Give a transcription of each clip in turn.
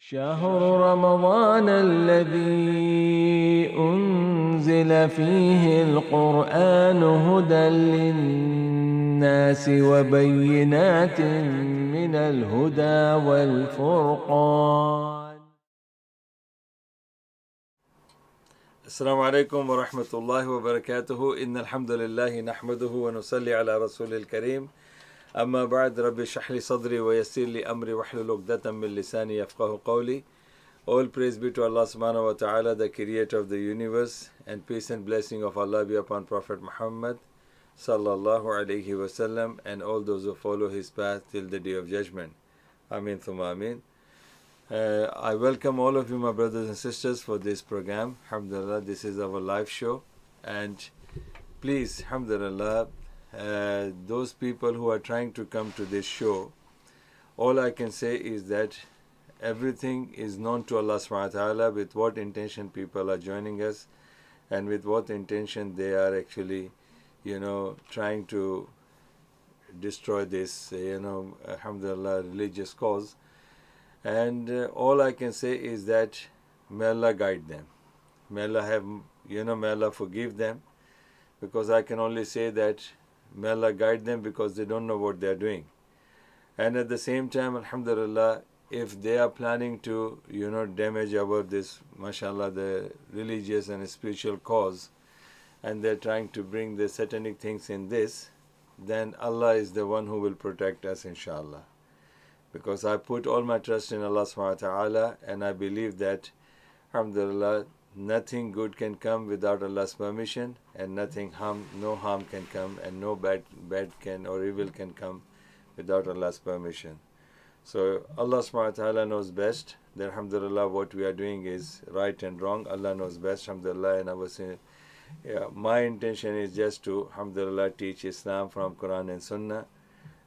شهر رمضان الذي أنزل فيه القرآن هدى للناس وبينات من الهدى والفرقان. السلام عليكم ورحمة الله وبركاته. إن الحمد لله نحمده ونصلي على رسول الكريم. أما بعد، رب اشرح لي صدري ويسر لي أمري واحلل عقدة من لساني يفقهوا قولي. All praise be to Allah subhanahu wa ta'ala, the creator of the universe, and peace and blessing of Allah be upon Prophet Muhammad sallallahu alayhi wasallam and all those who follow his path till the day of judgment. Ameen thumma ameen. I welcome all of you, my brothers and sisters, for this program. Alhamdulillah, this is our live show. And please, alhamdulillah, those people who are trying to come to this show, all I can say is that everything is known to Allah subhanahu wa ta'ala with what intention people are joining us and with what intention they are actually, trying to destroy this, alhamdulillah, religious cause. And all I can say is that may Allah guide them. May Allah have, may Allah forgive them, because I can only say that may Allah guide them because they don't know what they are doing. And at the same time, alhamdulillah, if they are planning to, damage our this, mashallah, the religious and spiritual cause, and they're trying to bring the satanic things in this, then Allah is the one who will protect us, inshallah. Because I put all my trust in Allah subhanahu wa ta'ala, and I believe that, alhamdulillah, nothing good can come without Allah's permission, and no harm can come, and no bad can or evil can come without Allah's permission. So Allah subhanahu wa ta'ala knows best. That, alhamdulillah, what we are doing is right and wrong. Allah knows best, alhamdulillah. And I was saying, my intention is just to, alhamdulillah, teach Islam from Quran and Sunnah.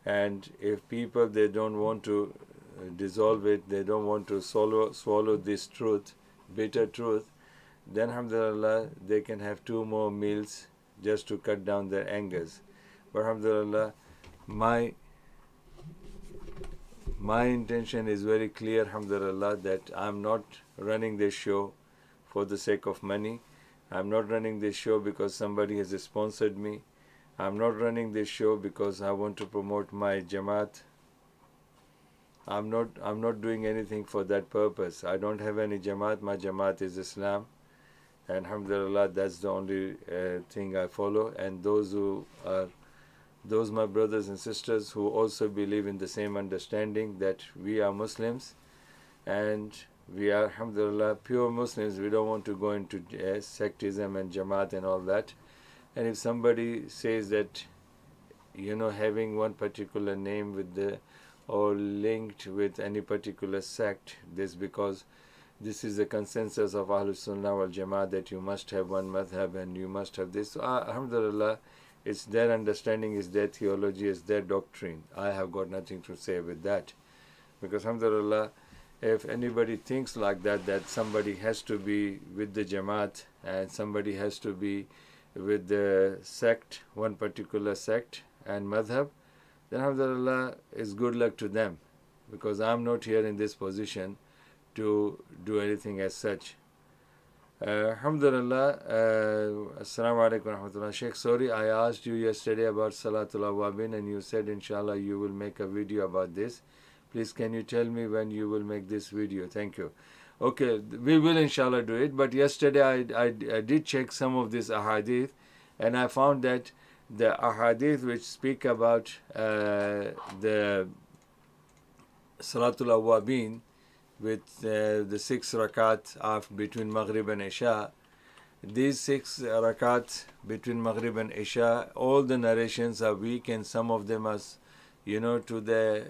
And if people, they don't want to dissolve it, they don't want to swallow this truth, bitter truth, then alhamdulillah, they can have 2 more meals just to cut down their angers. But alhamdulillah, my intention is very clear, alhamdulillah, that I'm not running this show for the sake of money. I'm not running this show because somebody has sponsored me. I'm not running this show because I want to promote my Jamaat. I'm not doing anything for that purpose. I don't have any Jamaat. My Jamaat is Islam. And alhamdulillah, that's the only thing I follow. And those my brothers and sisters who also believe in the same understanding that we are Muslims and we are, alhamdulillah, pure Muslims. We don't want to go into sectism and Jamaat and all that. And if somebody says that, having one particular name or linked with any particular sect, because this is the consensus of Ahlul Sunnah wal Jama'ah that you must have one madhab and you must have this. So, alhamdulillah, it's their understanding, is their theology, is their doctrine. I have got nothing to say with that. Because, alhamdulillah, if anybody thinks like that somebody has to be with the Jamaat and somebody has to be with the sect, one particular sect and madhab, then alhamdulillah, it's good luck to them, because I'm not here in this position to do anything as such. Alhamdulillah, assalamu alaikum wa rahmatullah. Sheikh, sorry, I asked you yesterday about Salatul Awwabin and you said inshallah you will make a video about this. Please, can you tell me when you will make this video? Thank you. Okay, we will inshallah do it, but yesterday I did check some of these ahadith, and I found that the ahadith which speak about the Salatul Awwabin with the 6 rakat of between Maghrib and Isha, these 6 rakat between Maghrib and Isha, all the narrations are weak, and some of them are, to the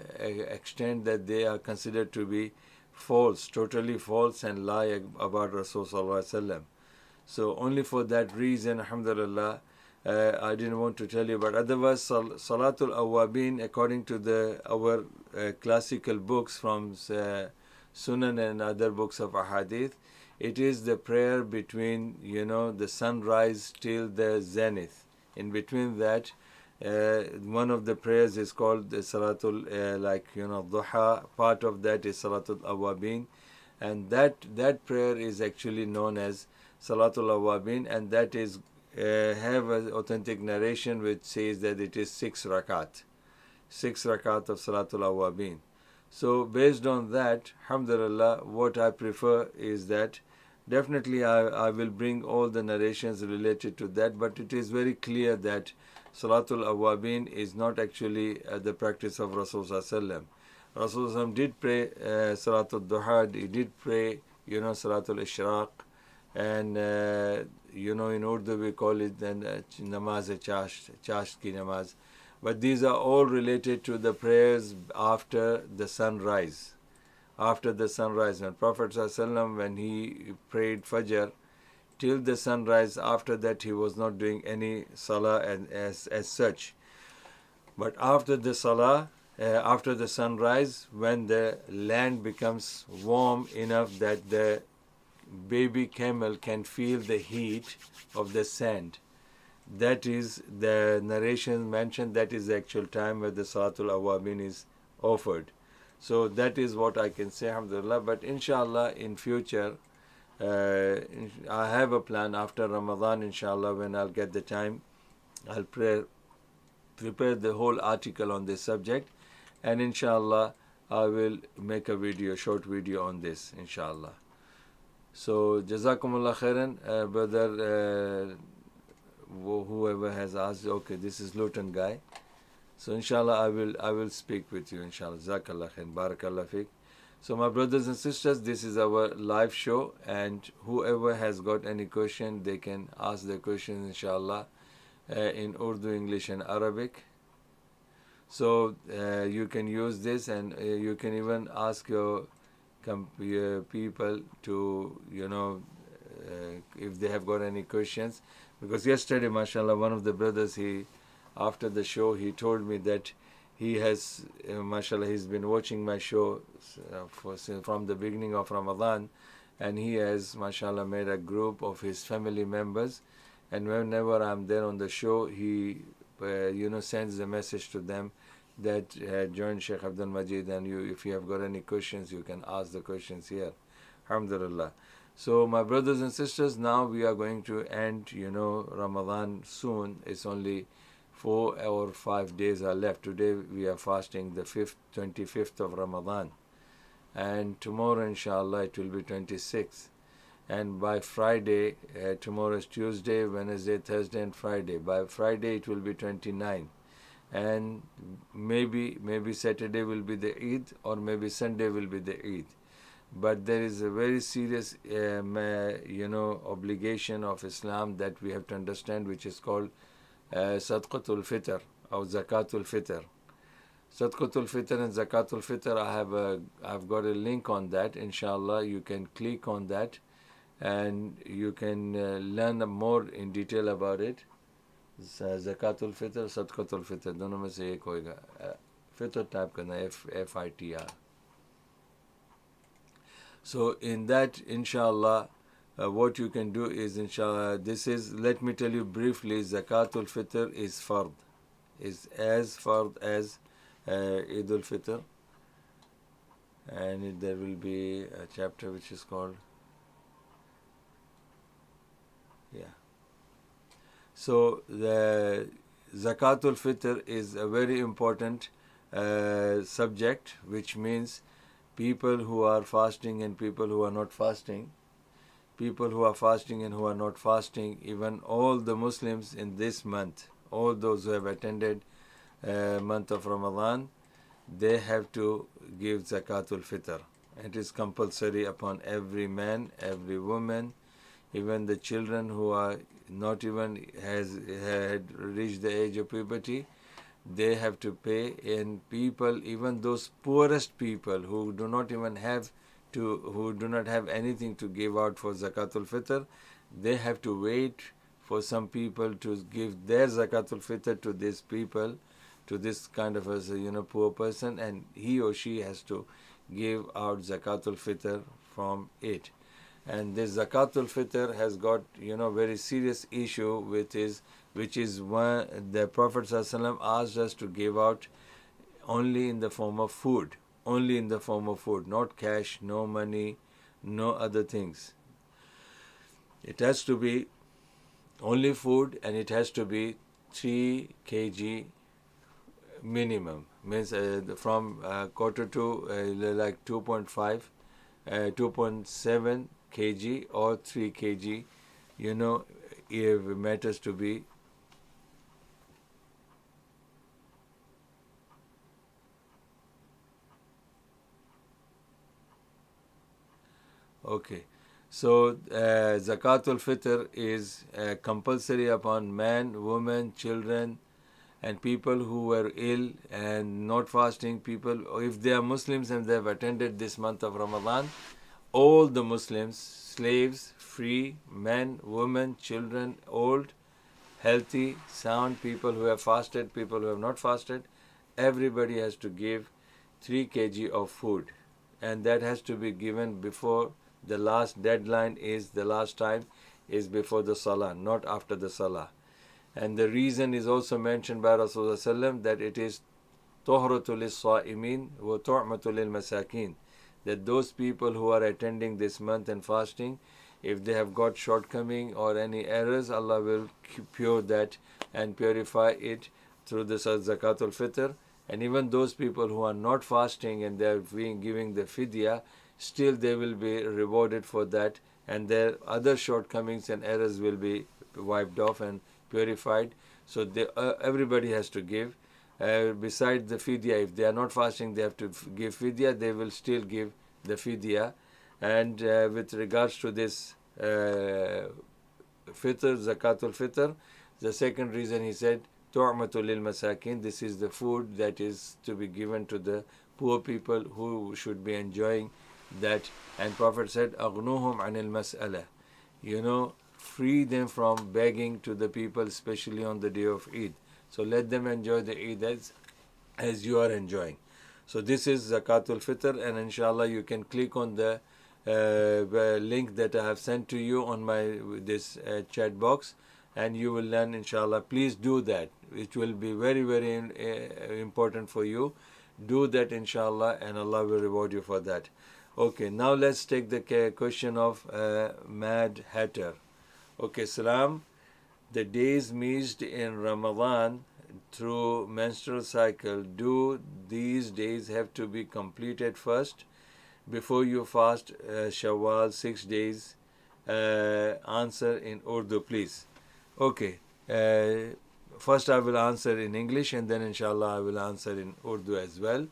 extent that they are considered to be false, totally false, and lie about Rasul sallallahu alaihi wasallam. So only for that reason, alhamdulillah, I didn't want to tell you. But otherwise, Salatul Awwabin, according to our classical books from Sunan and other books of Ahadith, it is the prayer between, the sunrise till the zenith. In between that, one of the prayers is called the Salatul, Duha. Part of that is Salatul Awwabin. and that prayer is actually known as Salatul Awwabin, and that is have an authentic narration which says that it is 6 rakat of Salatul Awwabin. So based on that, alhamdulillah, what I prefer is that definitely I will bring all the narrations related to that, but it is very clear that Salatul Awwabin is not actually the practice of Rasulullah. Rasulullah did pray Salatul Duha, he did pray, Salatul Ishraq, and in Urdu we call it Namaz-e-Chasht ki namaz. But these are all related to the prayers after the sunrise. After the sunrise, when Prophet ﷺ, when he prayed Fajr, till the sunrise, after that he was not doing any salah as such. But after the salah, after the sunrise, when the land becomes warm enough that the baby camel can feel the heat of the sand, that is the narration mentioned, that is the actual time where the Salatul Awwabin is offered. So that is what I can say, alhamdulillah. But inshallah, in future, I have a plan after Ramadan, inshallah, when I'll get the time, I'll prepare the whole article on this subject, and inshallah, I will make a video, short video on this, inshallah. So, Jazakumullah khairan, brother, whoever has asked, okay, this is Luton guy. So inshallah I will speak with you, inshallah. Jazakallah khair, barakallah fiqh. So my brothers and sisters, this is our live show, and whoever has got any question, they can ask their questions, inshallah, in Urdu, English and Arabic. So you can use this, and you can even ask your people to, if they have got any questions. Because yesterday, mashallah, one of the brothers, after the show, he told me that he has, mashallah, he's been watching my show from the beginning of Ramadan, and he has, mashallah, made a group of his family members, and whenever I'm there on the show, he, sends a message to them that join Sheikh Abdul Majid, and if you have got any questions, you can ask the questions here. Alhamdulillah. So my brothers and sisters, now we are going to end, Ramadan soon. It's only 4 or 5 days are left. Today we are fasting the 25th of Ramadan. And tomorrow, inshallah, it will be 26th. And by Friday, tomorrow is Tuesday, Wednesday, Thursday and Friday. By Friday it will be 29. And maybe Saturday will be the Eid, or maybe Sunday will be the Eid. But there is a very serious, obligation of Islam that we have to understand, which is called Sadqatul Fitr or Zakatul Fitr. Sadqatul Fitr and Zakatul Fitr, I've got a link on that. Inshallah, you can click on that, and you can learn more in detail about it. Zakatul Fitr, Sadqatul Fitr, दोनों में से एक होएगा. Fitr type करना, FITR. So in that, inshallah, what you can do is, inshallah, this is, let me tell you briefly, Zakatul Fitr is fard, is as fard as Eid al-Fitr, and there will be a chapter which is called, So the Zakatul Fitr is a very important subject, which means people who are fasting and people who are not fasting, people who are fasting and who are not fasting, even all the Muslims in this month, all those who have attended month of Ramadan, they have to give Zakatul Fitr. It is compulsory upon every man, every woman, even the children who are not even had reached the age of puberty, they have to pay. And people, even those poorest people who do not even have who do not have anything to give out for Zakatul Fitr, they have to wait for some people to give their Zakatul Fitr to these people, to this kind of a poor person, and he or she has to give out Zakatul Fitr from it. And this Zakatul Fitr has got very serious issue which is one the Prophet ﷺ asked us to give out only in the form of food, not cash, no money, no other things. It has to be only food, and it has to be 3 kg minimum. Means from quarter to like 2.5, 2.7 kg or 3 kg, it matters to be. Okay. So, Zakatul Fitr is compulsory upon man, woman, children, and people who were ill and not fasting people. If they are Muslims and they have attended this month of Ramadan, all the Muslims, slaves, free, men, women, children, old, healthy, sound, people who have fasted, people who have not fasted, everybody has to give 3 kg of food. And that has to be given before the last deadline is, the last time is before the Salah, not after the Salah. And the reason is also mentioned by Rasulullah that it is Tuhratul Sa'imin wa Tu'matul Masakin, that those people who are attending this month and fasting, if they have got shortcoming or any errors, Allah will cure that and purify it through the Zakatul Fitr. And even those people who are not fasting and they are giving the fidya, still they will be rewarded for that, and their other shortcomings and errors will be wiped off and purified. So everybody has to give. Besides the fidya, if they are not fasting, they have to give fidya, they will still give the fidya. And with regards to this fitr, Zakatul Fitr, the second reason he said, Tu'matul lil masakin, this is the food that is to be given to the poor people who should be enjoying that. And Prophet said, Aghnuhum anil mas'ala, free them from begging to the people, especially on the day of Eid. So let them enjoy the Eid as you are enjoying. So this is Zakatul Fitr, and inshallah you can click on the link that I have sent to you on this chat box, and you will learn, inshallah. Please do that. It will be very, very important for you. Do that, inshallah, and Allah will reward you for that. Okay, now let's take the question of Mad Hatter. Okay, Salam. The days missed in Ramadan through menstrual cycle, do these days have to be completed first before you fast Shawwal 6 days? Answer in Urdu, please. Okay. First I will answer in English, and then inshallah I will answer in Urdu as well.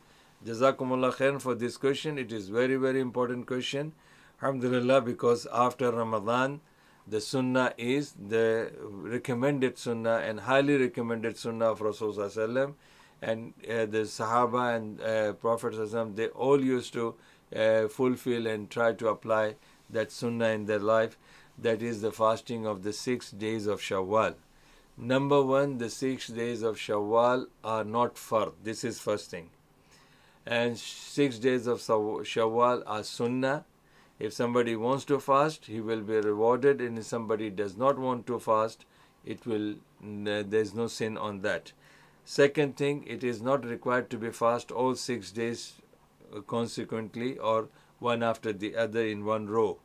Jazakumullah khair for this question. It is very, very important question. Alhamdulillah, because after Ramadan, the sunnah is the recommended sunnah and highly recommended sunnah of Rasulullah, and the Sahaba and Prophet they all used to fulfill and try to apply that sunnah in their life. That is the fasting of the 6 days of Shawwal. Number one, the 6 days of Shawwal are not fard. This is first thing. And 6 days of Shawwal are sunnah. If somebody wants to fast, he will be rewarded, and if somebody does not want to fast, there is no sin on that. Second thing, it is not required to be fast all 6 days consequently or one after the other in one row.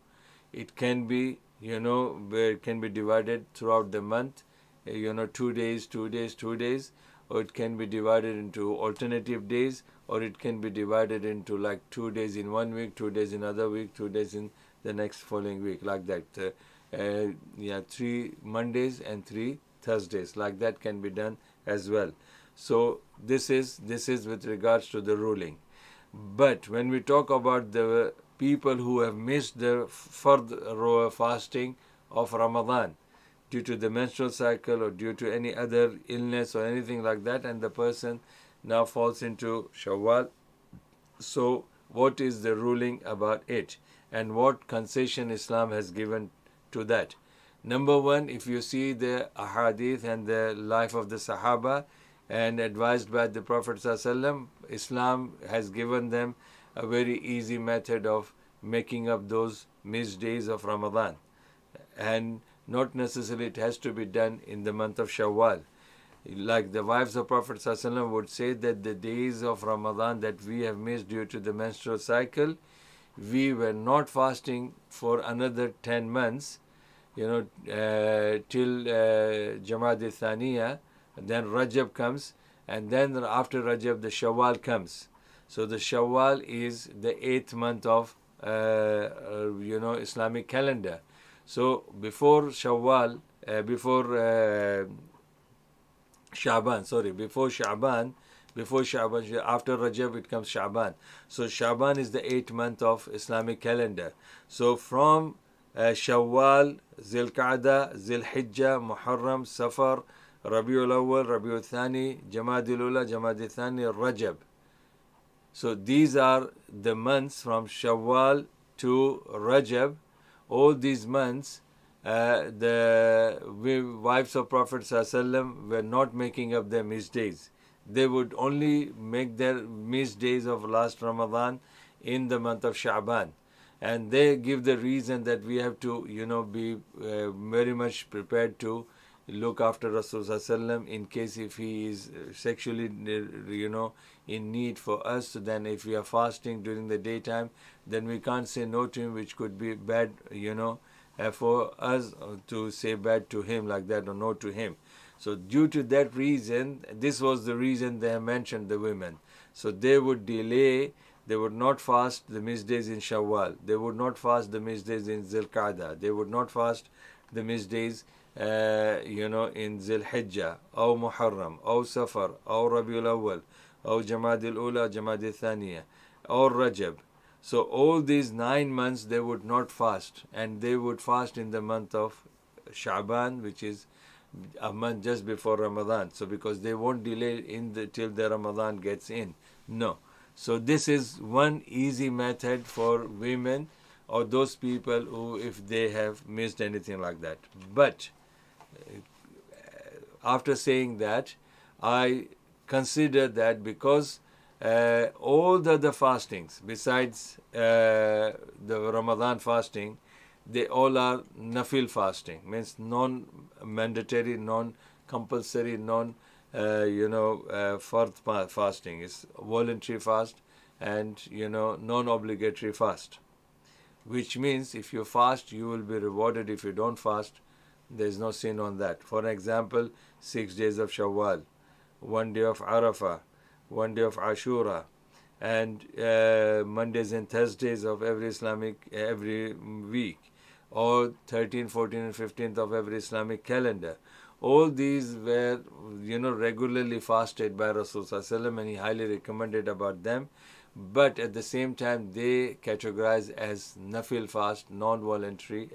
It can be, where it can be divided throughout the month, 2 days, 2 days, 2 days, or it can be divided into alternative days, or it can be divided into like 2 days in 1 week, 2 days in another week, 2 days in the next following week, like that. 3 Mondays and 3 Thursdays, like that can be done as well. So this is with regards to the ruling. But when we talk about the people who have missed the fard fasting of Ramadan due to the menstrual cycle or due to any other illness or anything like that, and the person now falls into Shawwal, so what is the ruling about it, and what concession Islam has given to that? Number one, if you see the ahadith and the life of the Sahaba and advised by the Prophet ﷺ, Islam has given them a very easy method of making up those missed days of Ramadan. And not necessarily it has to be done in the month of Shawwal. Like the wives of Prophet ﷺ would say that the days of Ramadan that we have missed due to the menstrual cycle, we were not fasting for another 10 months, till Jamad al-Thaniya, then Rajab comes, and then after Rajab the Shawwal comes. So the Shawwal is the 8th month of Islamic calendar. So before Shawwal, before Sha'ban, before Sha'ban, after Rajab it comes Sha'ban. So Sha'ban is the 8th month of Islamic calendar. So from Shawwal, Zilqa'dah, Zilhijjah, Muharram, Safar, Rabiul Awwal, Rabiul Thani, Jamadil Ula, Jamadil Thani, Rajab. So these are the months from Shawwal to Rajab. All these months, the wives of Prophet ﷺ were not making up their missed days. They would only make their missed days of last Ramadan in the month of Sha'ban. And they give the reason that we have to, be very much prepared to look after Rasulullah in case if he is sexually, in need for us. So then if we are fasting during the daytime, then we can't say no to him, which could be bad, for us to say bad to him like that or no to him. So due to that reason, this was the reason they have mentioned the women. So they would delay, they would not fast the missed days in Shawwal. They would not fast the missed days in Zilqa'dah. They would not fast the missed days, in Zilhijjah, or Muharram, or Safar, or Rabiul Awwal, or Jamadil Ula, Jamadil Thaniya, or Rajab. So all these 9 months they would not fast, and they would fast in the month of Sha'ban, which is a month just before Ramadan. So because they won't delay till the Ramadan gets in. No. So this is one easy method for women or those people who, if they have missed anything like that. But after saying that, I consider that because all the other fastings besides the Ramadan fasting, they all are nafil fasting, means non-mandatory, non-compulsory, fard fasting. Is voluntary fast and non-obligatory fast, which means if you fast you will be rewarded. If you don't fast, there is no sin on that. For example, 6 days of Shawwal, 1 day of Arafah, 1 day of Ashura, and Mondays and Thursdays of every week, or 13, 14 and 15th of every Islamic calendar. All these were, regularly fasted by Rasulullah, and he highly recommended about them. But at the same time, they categorize as nafil fast, non-voluntary,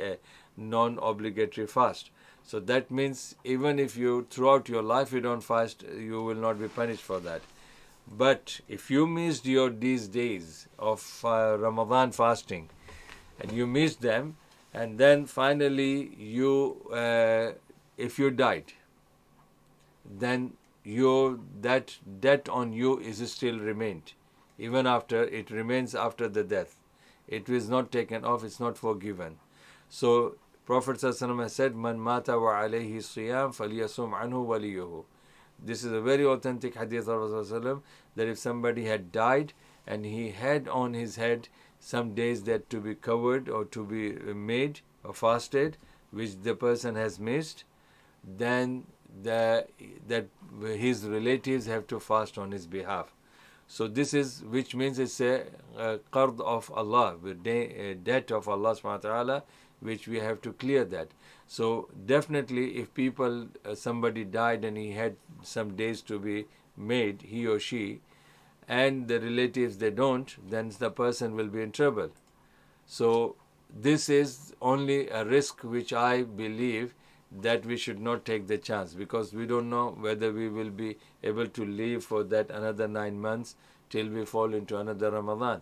non-obligatory fast. So that means even if you, throughout your life, you don't fast, you will not be punished for that. But if you missed these days of Ramadan fasting, and you missed them, and then finally if you died, then that debt on you is still remained. Even after, it remains after the death. It is not taken off, it's not forgiven. So Prophet ﷺ has said, Man mata wa alayhi siyam falyasum anhu waliyuhu. This is a very authentic hadith of Rasulullah, that if somebody had died and he had on his head some days that to be covered or to be made or fasted, which the person has missed, then that his relatives have to fast on his behalf. So this is, which means it's a qard of Allah, a debt of Allah subhanahu wa ta'ala, which we have to clear that. So definitely if somebody died and he had some days to be made, he or she, and the relatives they don't, then the person will be in trouble. So this is only a risk which I believe that we should not take the chance, because we don't know whether we will be able to live for that another 9 months till we fall into another Ramadan.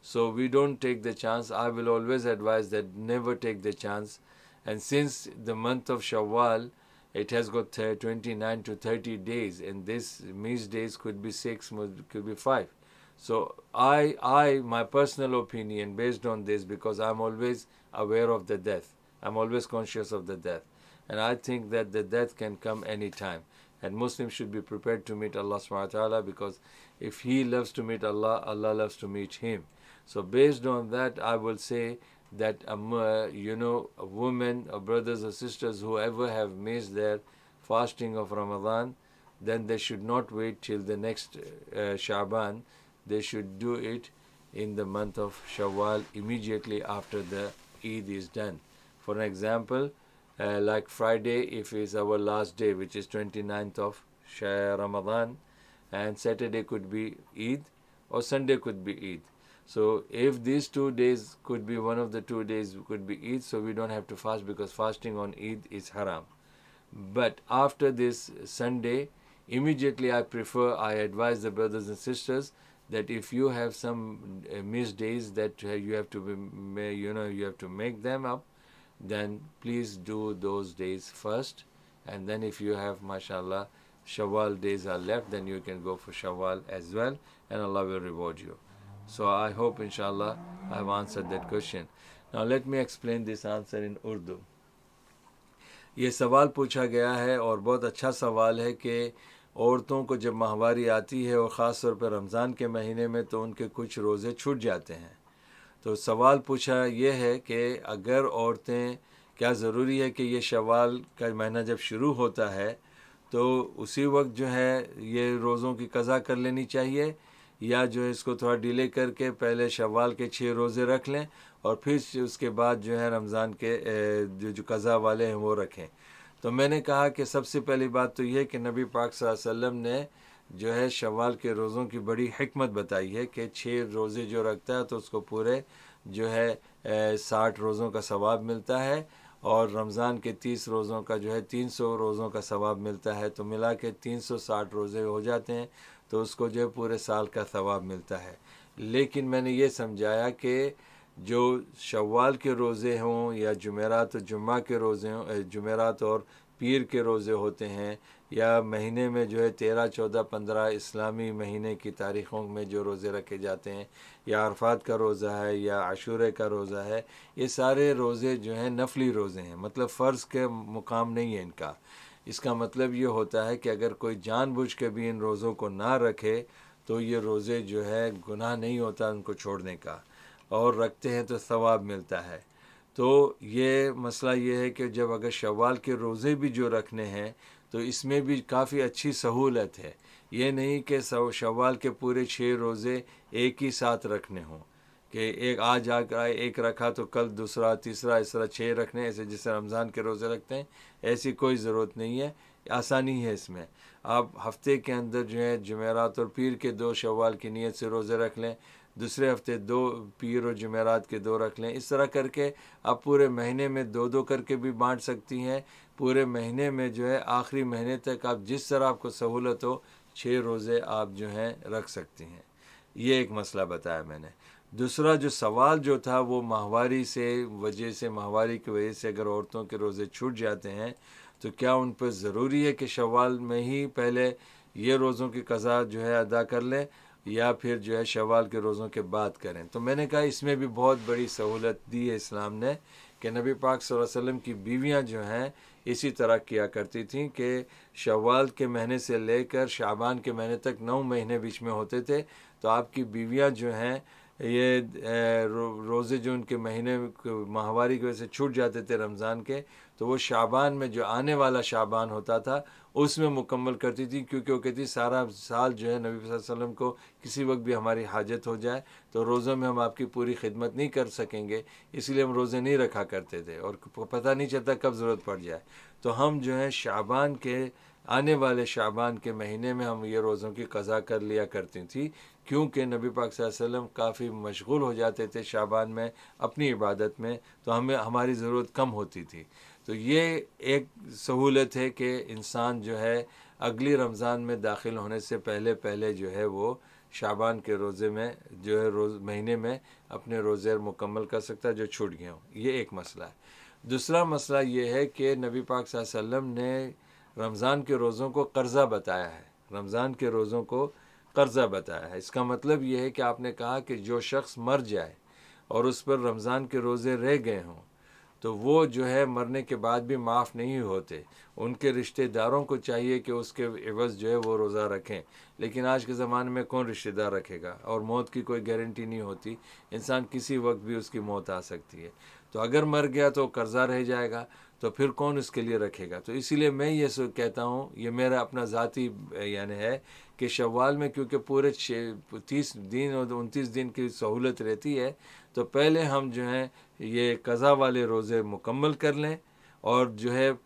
So we don't take the chance. I will always advise that never take the chance. And since the month of Shawwal, it has got 29 to 30 days, and this missed days could be 6, could be 5. So my personal opinion based on this, because I'm always aware of the death, I'm always conscious of the death, and I think that the death can come any time, and Muslims should be prepared to meet Allah subhanahu wa ta'ala, because if he loves to meet Allah, Allah loves to meet him. So based on that, I will say that a woman or brothers or sisters whoever have missed their fasting of Ramadan, then they should not wait till the next Shaban. They should do it in the month of Shawwal immediately after the Eid is done. For example, like Friday, if it's our last day, which is 29th of Ramadan, and Saturday could be Eid or Sunday could be Eid. So if these 2 days could be one of the 2 days could be Eid, so we don't have to fast because fasting on Eid is haram. But after this Sunday, immediately I advise the brothers and sisters that if you have some missed days that you have to make them up, then please do those days first, and then if you have, mashallah, Shawwal days are left, then you can go for Shawwal as well, and Allah will reward you. So I hope, inshallah, I have answered that question. Now let me explain this answer in Urdu. ये सवाल पूछा गया है और बहुत अच्छा सवाल है कि औरतों को जब माहवारी आती है और ख़ास तौर पर रमज़ान के महीने में तो उनके कुछ रोज़े छूट जाते हैं। तो सवाल पूछा ये है कि अगर औरतें, क्या ज़रूरी है कि ये शवाल का महीना जब शुरू होता है तो उसी वक्त जो है ये रोज़ों की क़ज़ा कर लेनी चाहिए, या जो है इसको थोड़ा डिले करके पहले शवाल के 6 रोज़े रख लें और फिर उसके बाद जो है रमज़ान के जो क़ज़ा वाले हैं वो रखें। तो मैंने कहा कि सबसे पहली बात तो ये है कि नबी पाक सल्लल्लाहु अलैहि वसल्लम ने जो है शवाल के रोज़ों की बड़ी हिकमत बताई है कि 6 रोज़े जो रखता है तो उसको पूरे जो है 60 रोज़ों का सवाब मिलता है, और रमज़ान के 30 रोज़ों का जो है 300 रोज़ों का सवाब मिलता है। तो मिला के 360 रोज़े हो जाते हैं, तो उसको जो है पूरे साल का सवाब मिलता है। लेकिन मैंने ये समझाया कि जो शव्वाल के रोज़े हों या जुमेरात और जुम्मा के रोज़े हों, जुमेरात और पीर के रोज़े होते हैं, या महीने में जो है 13, 14, 15 इस्लामी महीने की तारीख़ों में जो रोज़े रखे जाते हैं, या अरफात का रोज़ा है या आशूरे का रोज़ा है, ये सारे रोज़े जो हैं नफली रोज़े हैं, मतलब फ़र्ज़ के मुकाम नहीं है इनका। इसका मतलब ये होता है कि अगर कोई जानबूझ के भी इन रोज़ों को ना रखे तो ये रोज़े जो है गुनाह नहीं होता उनको छोड़ने का, और रखते हैं तो सवाब मिलता है। तो ये मसला ये है कि जब अगर शव्वाल के रोज़े भी जो रखने हैं तो इसमें भी काफ़ी अच्छी सहूलत है। ये नहीं कि शव्वाल के पूरे 6 रोज़े एक ही साथ रखने हों, कि एक आज आकर एक रखा तो कल दूसरा, तीसरा, इस तरह 6 रखने, ऐसे जैसे रमज़ान के रोज़े रखते हैं, ऐसी कोई ज़रूरत नहीं है। आसानी है इसमें। आप हफ्ते के अंदर जो है जुमेरात और पीर के 2 शव्वाल की नीयत से रोज़े रख लें, दूसरे हफ्ते 2 पीर और जुमेरात के 2 रख लें। इस तरह करके आप पूरे महीने में 2-2 करके भी बांट सकती हैं। पूरे महीने में जो है आखिरी महीने तक आप जिस तरह आपको सहूलत हो 6 रोज़े आप जो हैं रख सकती हैं। ये एक मसला बताया मैंने। दूसरा जो सवाल जो था वो माहवारी की वजह से अगर औरतों के रोज़े छूट जाते हैं तो क्या उन पर ज़रूरी है कि शव्वाल में ही पहले ये रोज़ों की क़ज़ा जो है अदा कर लें, या फिर जो है शव्वाल के रोज़ों के बाद करें। तो मैंने कहा इसमें भी बहुत बड़ी सहूलत दी है इस्लाम ने, कि नबी पाक सल्लल्लाहु अलैहि वसल्लम की बीवियां जो हैं इसी तरह किया करती थीं कि शव्वाल के महीने से लेकर शाबान के महीने तक 9 महीने बीच में होते थे। तो आपकी बीवियां जो हैं ये रोज़े जो उनके महीने माहवारी की वजह से छूट जाते थे रमज़ान के, तो वो शाबान में जो आने वाला शाबान होता था उसमें मुकम्मल करती थी, क्योंकि वो कहती सारा साल जो है नबी सल्लल्लाहु अलैहि वसल्लम को किसी वक्त भी हमारी हाजत हो जाए तो रोज़ों में हम आपकी पूरी खिदमत नहीं कर सकेंगे, इसलिए हम रोज़े नहीं रखा करते थे और पता नहीं चलता कब ज़रूरत पड़ जाए। तो हम जो है शाबान के आने वाले शाबान के महीने में हम ये रोज़ों की क़ज़ा कर लिया करती थी, क्योंकि नबी पाक सल्लल्लाहु अलैहि वसल्लम काफ़ी मशगूल हो जाते थे शाबान में अपनी इबादत में, तो हमारी ज़रूरत कम होती थी। तो ये एक सहूलत है कि इंसान जो है अगली रमज़ान में दाखिल होने से पहले जो है वो शाबान के रोज़े में जो है महीने में अपने रोज़े मुकम्मल कर सकता है जो छूट गए हों। ये एक मसला है। दूसरा मसला ये है कि नबी पाक सल्लल्लाहु अलैहि वसल्लम ने रमज़ान के रोज़ों को कर्ज़ा बताया है। रमज़ान के रोज़ों को कर्ज़ा बताया है। इसका मतलब ये है कि आपने कहा कि जो शख्स मर जाए और उस पर रमज़ान के रोज़े रह गए हों तो वो जो है मरने के बाद भी माफ़ नहीं होते। उनके रिश्तेदारों को चाहिए कि उसके एवज़ जो है वो रोज़ा रखें, लेकिन आज के ज़माने में कौन रिश्तेदार रखेगा, और मौत की कोई गारंटी नहीं होती, इंसान किसी वक्त भी उसकी मौत आ सकती है। तो अगर मर गया तो कर्जा रह जाएगा, तो फिर कौन उसके लिए रखेगा। तो इसीलिए मैं ये कहता हूँ, ये मेरा अपना ज़ाती यानी है कि शव्वाल में क्योंकि पूरे 30 दिन और 29 दिन की सहूलत रहती है, तो पहले हम जो हैं ये कज़ा वाले रोज़े मुकम्मल कर लें। और जो है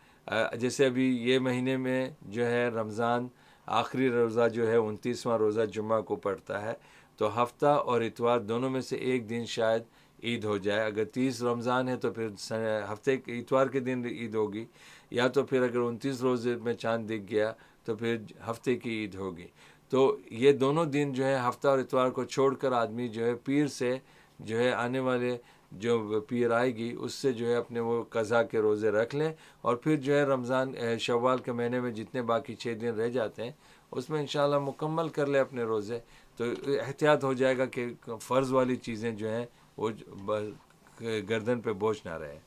जैसे अभी ये महीने में जो है रमज़ान आखिरी रोज़ा जो है 29वां रोज़ा जुम्मा को पड़ता है, तो हफ्ता और इतवार दोनों में से एक दिन शायद ईद हो जाए। अगर 30 रमज़ान है तो फिर हफ्ते के इतवार के दिन ईद होगी, या तो फिर अगर 29 रोज़े में चांद दिख गया तो फिर हफ्ते की ईद होगी। तो ये दोनों दिन जो है हफ्ता और इतवार को छोड़कर आदमी जो है पीर से जो है आने वाले जो पीर आएगी उससे जो है अपने वो कज़ा के रोज़े रख लें, और फिर जो है रमज़ान शव्वाल के महीने में जितने बाकी 6 दिन रह जाते हैं उसमें इंशाल्लाह मुकम्मल कर ले अपने रोज़े। तो एहतियात हो जाएगा कि फ़र्ज़ वाली चीज़ें जो हैं वो गर्दन पे बोझ ना रहे।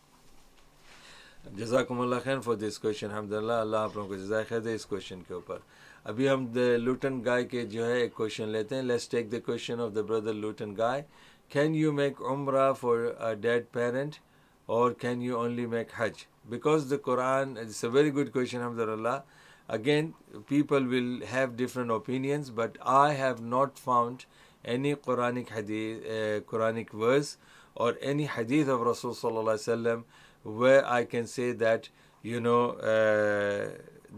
जज़ाकुमुल्लाह खैर फॉर दिस क्वेश्चन। अल्हम्दुलिल्लाह, अल्लाह आप लोगों को जज़ाए खैर दे इस क्वेश्चन के ऊपर। अभी हम द लूटन गाय के जो है एक क्वेश्चन लेते हैं। Let's take the question of the brother Luton guy. Can you make Umrah for a dead parent, or can you only make Hajj? Because the Quran, it's a very good question, alhamdulillah. Again, people will have different opinions, but I have not found any Quranic hadith, Quranic verse or any hadith of Rasul sallallahu alaihi wasallam where I can say that, you know,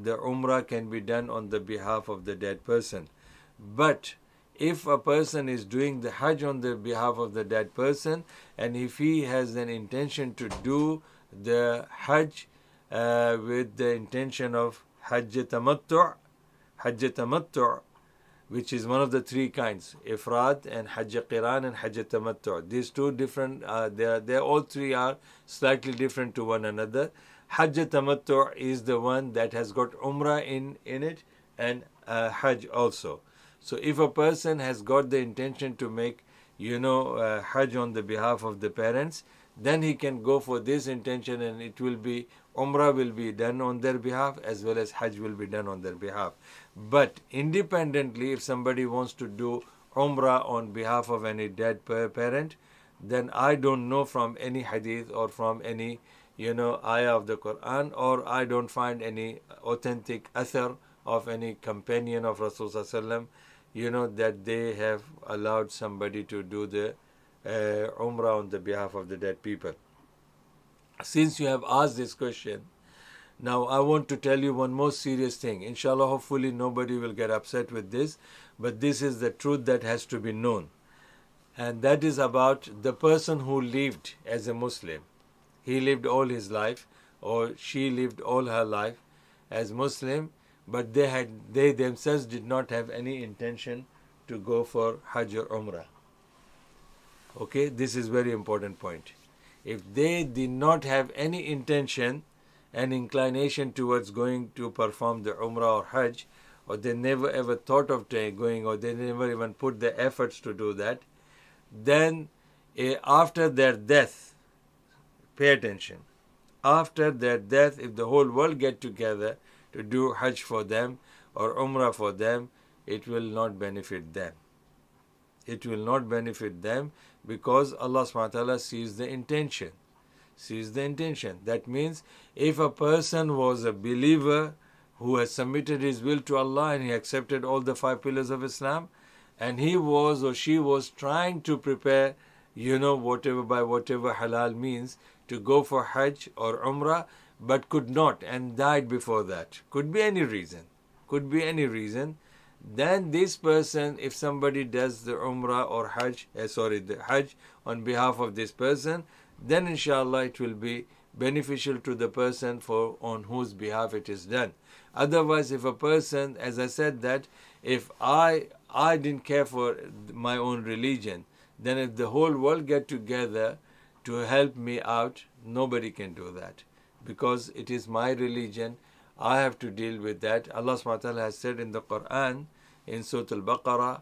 the Umrah can be done on the behalf of the dead person. But if a person is doing the Hajj on the behalf of the dead person, and if he has an intention to do the Hajj with the intention of Hajj Tamattu', which is one of the three kinds, Ifrad and Hajj Qiran and Hajj Tamattu'. These two different, they all three are slightly different to one another. Hajj Tamattu' is the one that has got Umrah in it and Hajj also. So if a person has got the intention to make, you know, Hajj on the behalf of the parents, then he can go for this intention, and it will be, Umrah will be done on their behalf as well as Hajj will be done on their behalf. But independently, if somebody wants to do Umrah on behalf of any dead parent, then I don't know from any hadith or from any, you know, ayah of the Quran, or I don't find any authentic athar of any companion of Rasulullah, you know, that they have allowed somebody to do the Umrah on the behalf of the dead people. Since you have asked this question, now I want to tell you one more serious thing. Inshallah, hopefully nobody will get upset with this, but this is the truth that has to be known. And that is about the person who lived as a Muslim. He lived all his life, or she lived all her life as Muslim, but they themselves did not have any intention to go for Hajj or Umrah. Okay, this is very important point. If they did not have any intention and inclination towards going to perform the Umrah or Hajj, or they never ever thought of going, or they never even put the efforts to do that, then after their death, pay attention, after their death, if the whole world get together to do Hajj for them or Umrah for them, it will not benefit them. It will not benefit them, because Allah subhanahu wa ta'ala sees the intention. Sees the intention. That means if a person was a believer who has submitted his will to Allah and he accepted all the 5 pillars of Islam, and he was or she was trying to prepare, you know, by whatever halal means to go for Hajj or Umrah, but could not and died before that. Could be any reason. Could be any reason. Then this person, if somebody does the Umrah or Hajj, the Hajj on behalf of this person, then inshallah it will be beneficial to the person on whose behalf it is done. Otherwise, if a person, as I said, that if I didn't care for my own religion, then if the whole world get together to help me out, nobody can do that, because it is my religion. I have to deal with that. Allah subhanahu wa ta'ala has said in the Quran, in Surah Al-Baqarah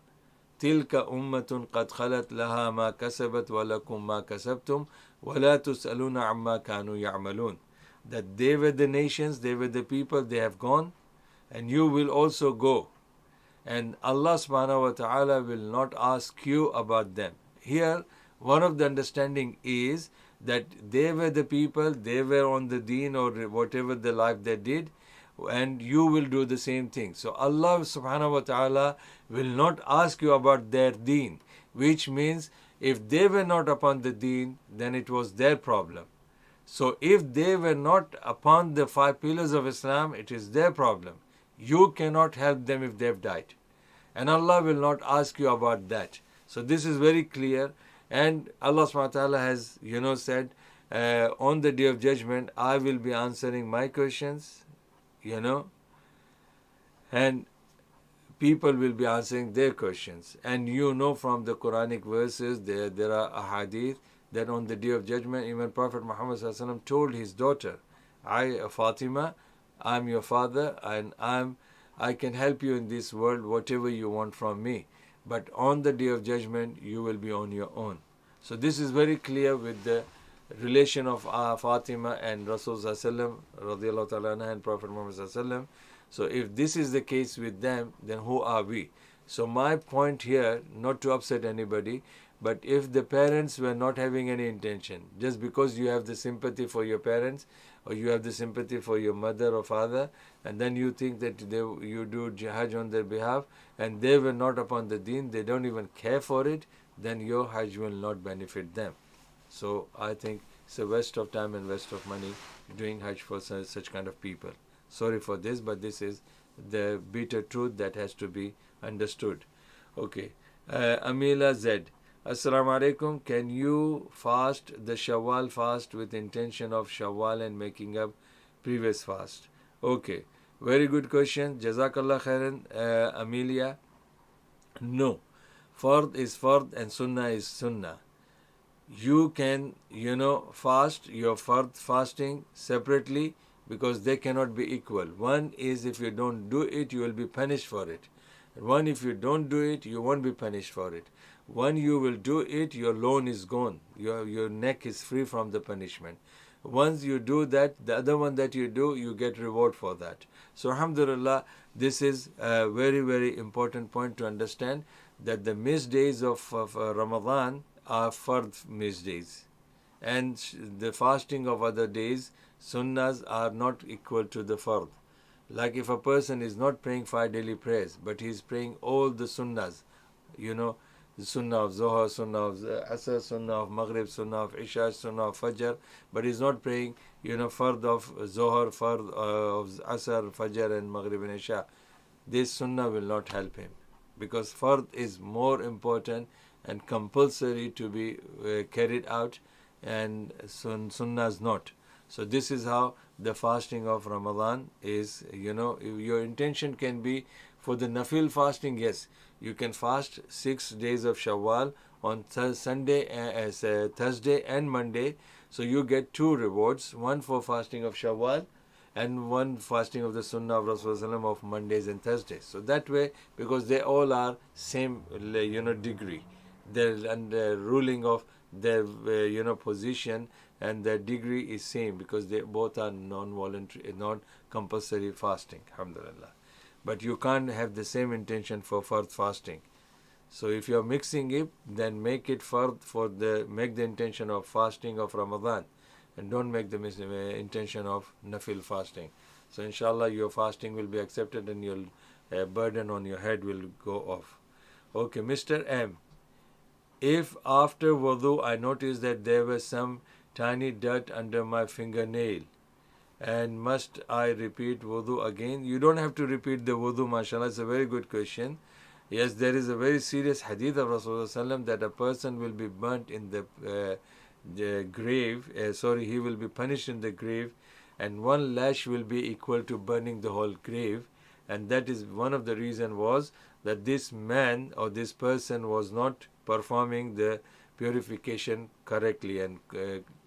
تِلْكَ أُمَّةٌ قَدْ خَلَتْ لَهَا مَا كَسَبَتْ وَلَكُمْ مَا كَسَبْتُمْ وَلَا تُسْأَلُونَ عَمَّا كَانُوا يَعْمَلُونَ. That they were the nations, they were the people, they have gone, and you will also go. And Allah subhanahu wa ta'ala will not ask you about them. Here, one of the understanding is that they were the people, they were on the deen or whatever the life they did, and you will do the same thing. So Allah subhanahu wa ta'ala will not ask you about their deen, which means if they were not upon the deen, then it was their problem. So if they were not upon the 5 pillars of Islam, it is their problem. You cannot help them if they have died. And Allah will not ask you about that. So this is very clear. And Allah subhanahu wa ta'ala has, said, on the day of judgment, I will be answering my questions, and people will be answering their questions. And from the Quranic verses, there are ahadith that on the day of judgment, even Prophet Muhammad sallallahu alaihi wasallam told his daughter, Fatima, I'm your father, and I can help you in this world, whatever you want from me. But on the day of judgment, you will be on your own. So this is very clear with the relation of Fatima and Rasul sallallahu radiallahu ta'ala anha and Prophet Muhammad sallallahu. So if this is the case with them, then who are we? So my point here, not to upset anybody, but if the parents were not having any intention, just because you have the sympathy for your parents, or you have the sympathy for your mother or father, and then you think that you do Hajj on their behalf, and they were not upon the deen, they don't even care for it, then your Hajj will not benefit them. So I think it's a waste of time and waste of money doing Hajj for such kind of people. Sorry for this, but this is the bitter truth that has to be understood. Okay. Amila Z. Assalamu alaikum. Can you fast the Shawwal fast with intention of Shawwal and making up previous fast? Okay. Very good question. Jazakallah khairan, Amelia. No. Fard is fard and Sunnah is Sunnah. You can, fast your fard fasting separately because they cannot be equal. One is if you don't do it, you will be punished for it. One, if you don't do it, you won't be punished for it. One, you will do it, your loan is gone. Your neck is free from the punishment. Once you do that, the other one that you do, you get reward for that. So alhamdulillah, this is a very, very important point to understand, that the missed days of Ramadan are fard missed days. And the fasting of other days, sunnahs, are not equal to the fard. Like if a person is not praying 5 daily prayers, but he is praying all the sunnahs, the sunnah of Zohar, sunnah of Asr, sunnah of Maghrib, sunnah of Isha, sunnah of Fajr, but he is not praying, fard of Zohar, fard of Asr, Fajr and Maghrib and Isha. This sunnah will not help him, because fard is more important and compulsory to be carried out, and sunnah is not. So this is how the fasting of Ramadan is. Your intention can be for the nafil fasting. Yes, you can fast 6 days of Shawwal on Sunday, Thursday and Monday. So you get 2 rewards, one for fasting of Shawwal and one fasting of the Sunnah of Rasulullah of Mondays and Thursdays. So that way, because they all are same, degree, and the ruling of their, position and their degree is same, because they both are non-voluntary, non-compulsory fasting, alhamdulillah. But you can't have the same intention for fard fasting. So if you are mixing it, then make it fard make the intention of fasting of Ramadan, and don't make the intention of nafil fasting. So inshallah your fasting will be accepted and your burden on your head will go off. Okay, Mr. M. If after wudu I noticed that there was some tiny dirt under my fingernail, and must I repeat wudu again? You don't have to repeat the wudu, mashallah. It's a very good question. Yes, there is a very serious hadith of Rasulullah that a person will be burnt in the grave. He will be punished in the grave, and one lash will be equal to burning the whole grave. And that is one of the reason was that this man or this person was not performing the purification correctly and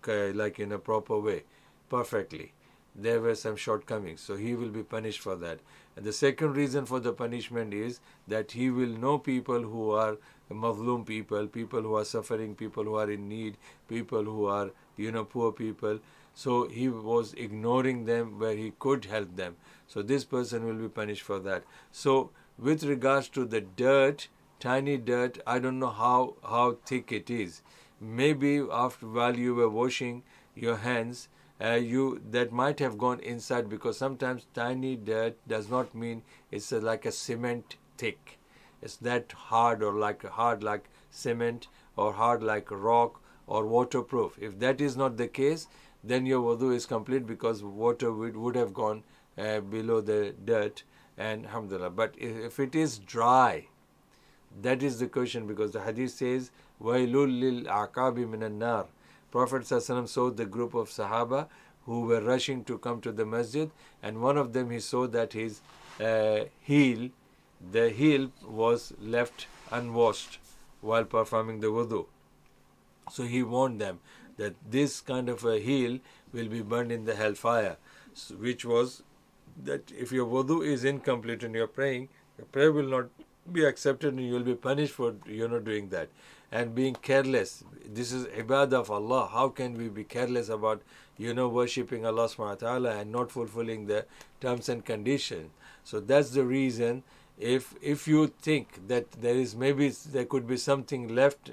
like in a proper way, perfectly. there were some shortcomings. So he will be punished for that. And the second reason for the punishment is that he will know people who are Mazlum people, people who are suffering, people who are in need, people who are, poor people. So he was ignoring them where he could help them. So this person will be punished for that. So with regards to the dirt, tiny dirt, I don't know how thick it is. Maybe after while you were washing your hands, that might have gone inside, because sometimes tiny dirt does not mean it's like a cement thick. It's that hard, or hard like cement, or hard like rock, or waterproof. If that is not the case, then your wudu is complete, because water would have gone below the dirt, and alhamdulillah. But if it is dry, that is the question, because the hadith says, وَيْلُلْ لِلْأَعْقَابِ مِنَ النَّارِ. Prophet ﷺ saw the group of Sahaba who were rushing to come to the masjid, and one of them, he saw that his heel was left unwashed while performing the wudu. So he warned them that this kind of a heel will be burned in the hellfire, which was that if your wudu is incomplete and you're praying, your prayer will not be accepted and you will be punished for doing that. And being careless, this is ibadah of Allah. How can we be careless about worshipping Allah subhanahu wa ta'ala and not fulfilling the terms and conditions? So that's the reason. If you think that there could be something left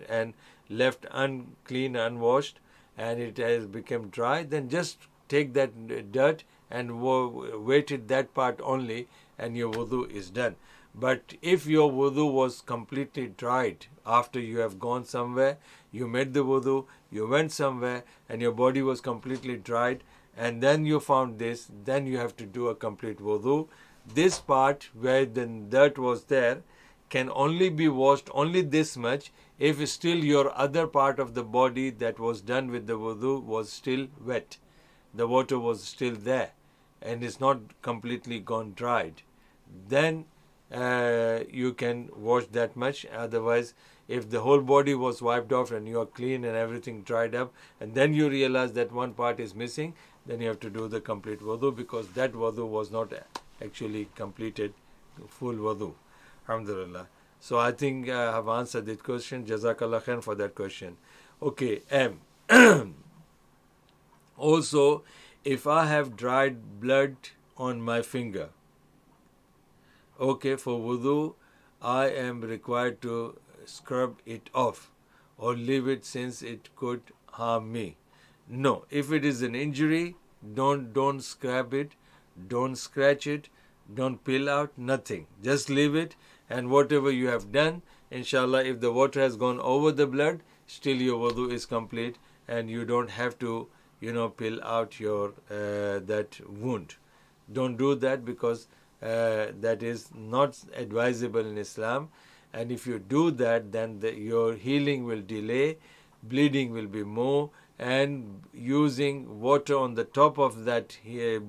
unclean, unwashed, and it has become dry, then just take that dirt and wait it that part only, and your wudu is done. But if your wudu was completely dried after you have gone somewhere, you made the wudu, you went somewhere, and your body was completely dried, and then you found this, then you have to do a complete wudu. This part where the dirt was there can only be washed only this much if still your other part of the body that was done with the wudu was still wet. The water was still there and it's not completely gone dried. Then you can wash that much. Otherwise, if the whole body was wiped off and you are clean and everything dried up, and then you realize that one part is missing, then you have to do the complete wudu, because that wudu was not actually completed full wudu. Alhamdulillah. So I think I have answered that question. Jazakallah khair for that question. Okay. Also, if I have dried blood on my finger, okay, for wudu, I am required to scrub it off or leave it since it could harm me. No, if it is an injury, don't scrub it, don't scratch it, don't peel out, nothing. Just leave it, and whatever you have done, inshallah, if the water has gone over the blood, still your wudu is complete, and you don't have to, peel out your that wound. Don't do that, because that is not advisable in Islam. And if you do that, then your healing will delay, bleeding will be more, and using water on the top of that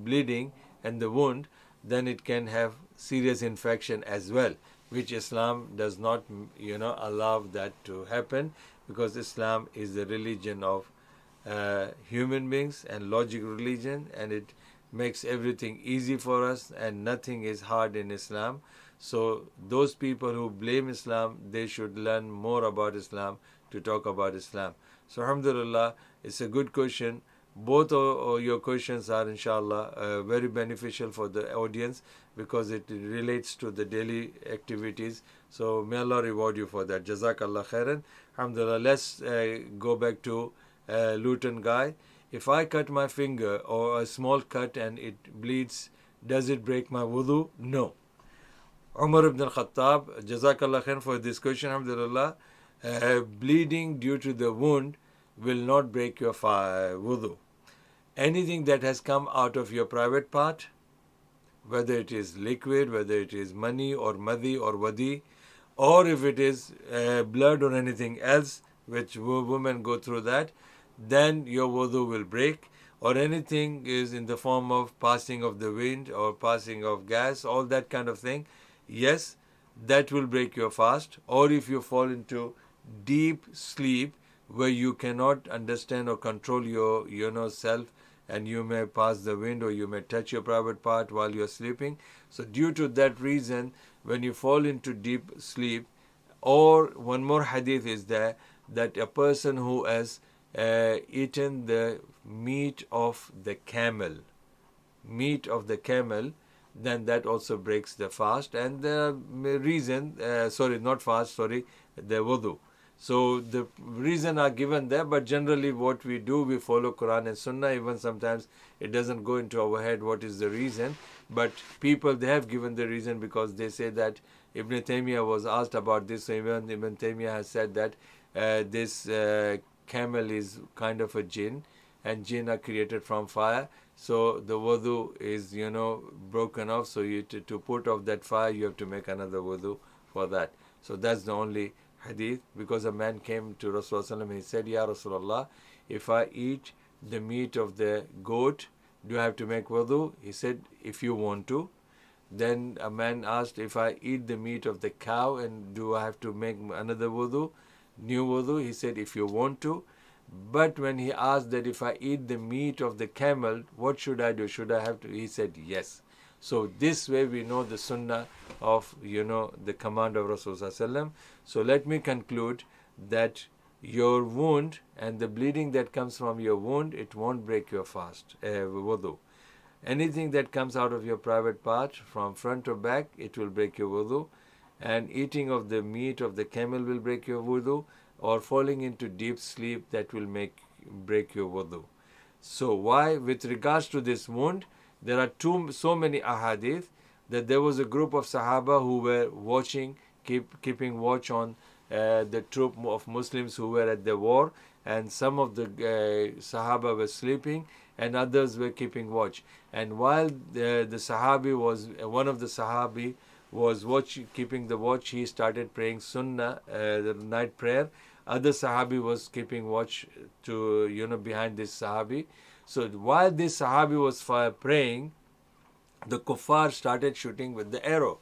bleeding and the wound, then it can have serious infection as well, which Islam does not, allow that to happen, because Islam is the religion of human beings and logic religion, and it makes everything easy for us, and nothing is hard in Islam. So those people who blame Islam, they should learn more about Islam to talk about Islam. So alhamdulillah, it's a good question. Both of your questions are inshallah very beneficial for the audience, because it relates to the daily activities. So may Allah reward you for that. Jazakallah khairan. Alhamdulillah. Let's go back to Luton guy. If I cut my finger or a small cut and it bleeds, does it break my wudu? No. Umar ibn al-Khattab, Jazakallah khair for this question, alhamdulillah, bleeding due to the wound will not break your wudu. Anything that has come out of your private part, whether it is liquid, whether it is mani or madhi or wadi, or if it is blood or anything else, which women go through that, then your wudu will break. Or anything is in the form of passing of the wind or passing of gas, all that kind of thing, yes, that will break your fast. Or if you fall into deep sleep where you cannot understand or control your self and you may pass the wind or you may touch your private part while you're sleeping. So due to that reason, when you fall into deep sleep, or one more hadith is there, that a person who has eaten the meat of the camel, then that also breaks the fast. And the reason, the wudu. So the reason are given there, but generally what we do, we follow Quran and Sunnah. Even sometimes it doesn't go into our head what is the reason, but people, they have given the reason because they say that Ibn Taymiyyah was asked about this. So even Ibn Taymiyyah has said that this camel is kind of a jinn, and jinn are created from fire. So the wudu is, broken off. So you to put off that fire, you have to make another wudu for that. So that's the only hadith. Because a man came to Rasulullah and he said, Ya Rasulullah, if I eat the meat of the goat, do I have to make wudu? He said, if you want to. Then a man asked, if I eat the meat of the cow, and do I have to make another wudu, new wudu? He said, if you want to. But when he asked that if I eat the meat of the camel, what should I do? Should I have to? He said, yes. So this way we know the sunnah of, the command of Rasulullah. So let me conclude that your wound and the bleeding that comes from your wound, it won't break your fast, wudu. Anything that comes out of your private part, from front or back, it will break your wudu. And eating of the meat of the camel will break your wudu, or falling into deep sleep, that will break your wudu. So why? With regards to this wound, there are so many ahadith that there was a group of Sahaba who were watching, keeping watch on the troop of Muslims who were at the war, and some of the Sahaba were sleeping and others were keeping watch. And while the Sahabi was, one of the Sahabi was keeping the watch, he started praying Sunnah, the night prayer. Other Sahabi was keeping watch to, behind this Sahabi. So while this Sahabi was praying, the kuffar started shooting with the arrow.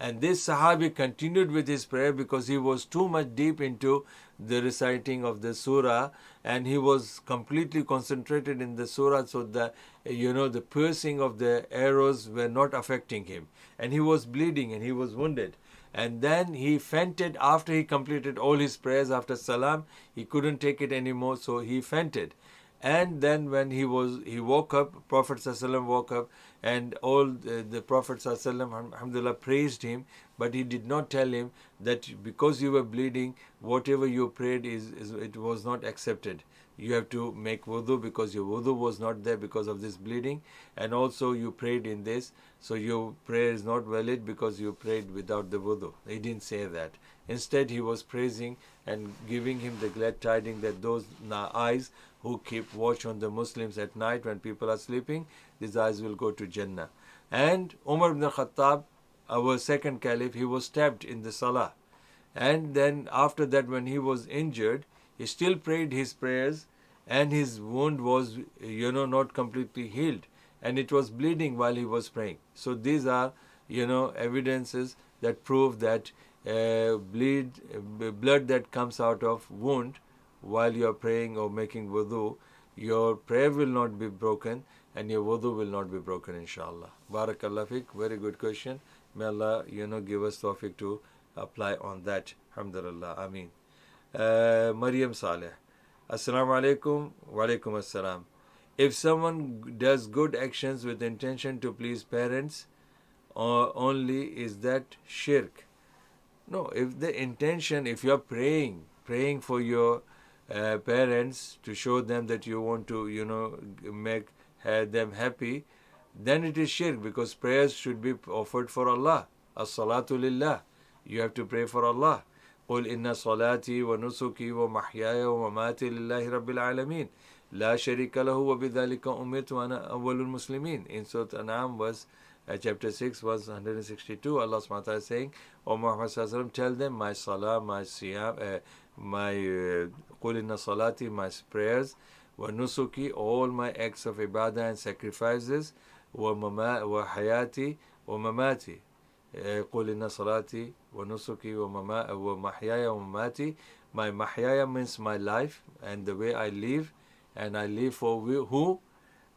And this Sahabi continued with his prayer because he was too much deep into the reciting of the surah, and he was completely concentrated in the surah, so the piercing of the arrows were not affecting him. And he was bleeding and he was wounded. And then he fainted after he completed all his prayers after salam. He couldn't take it anymore, so he fainted. And then when he woke up, Prophet ﷺ woke up, and all the Prophet ﷺ, alhamdulillah, praised him, but he did not tell him that because you were bleeding, whatever you prayed it was not accepted. You have to make wudu because your wudu was not there because of this bleeding, and also you prayed in this, so your prayer is not valid because you prayed without the wudu. He didn't say that. Instead, he was praising and giving him the glad tidings that those eyes who keep watch on the Muslims at night when people are sleeping, these eyes will go to Jannah. And Umar ibn Khattab, our second caliph, he was stabbed in the Salah. And then after that, when he was injured, he still prayed his prayers, and his wound was, not completely healed. And it was bleeding while he was praying. So these are, evidences that prove that blood that comes out of wound while you are praying or making wudu, your prayer will not be broken and your wudu will not be broken, inshallah. Barakallah fiqh. Very good question. May Allah, give us tawfiq to apply on that. Alhamdulillah. Ameen. Maryam Saleh. Assalamu alaikum. Wa alaikum assalam. If someone does good actions with intention to please parents only, is that shirk? No, if the intention, if you are praying for your parents to show them that you want to, make them happy, then it is shirk, because prayers should be offered for Allah. As-salatu lillah. You have to pray for Allah. قُلْ إِنَّ صَلَاتِي وَنُسُكِي وَمَحْيَايَ وَمَمَاتِي لِلَّهِ رَبِّ الْعَالَمِينَ لَا شَرِيكَ لَهُ وَبِذَلِكَ أُمِرْتُ وَأَنَا أَوَّلُ الْمُسْلِمِينَ. In Surah An'am, chapter 6, verse 162, Allah subhanahu wa ta'ala is saying, O Muhammad sallallahu alaihi wasallam, tell them my salah, my siyam, my قُلْ إِنَّ صَلَاتِي, my prayers, وَنُسُكِي, all my acts of ibadah and sacrifices, وَحَيَاتِي وَمَمَاتِي, قُلْ إِنَّ صَلَاتِي وَنُسُكِي وَمَحْيَايَ وَمَمَاتِي. My mahyaya means my life and the way I live, and I live for who?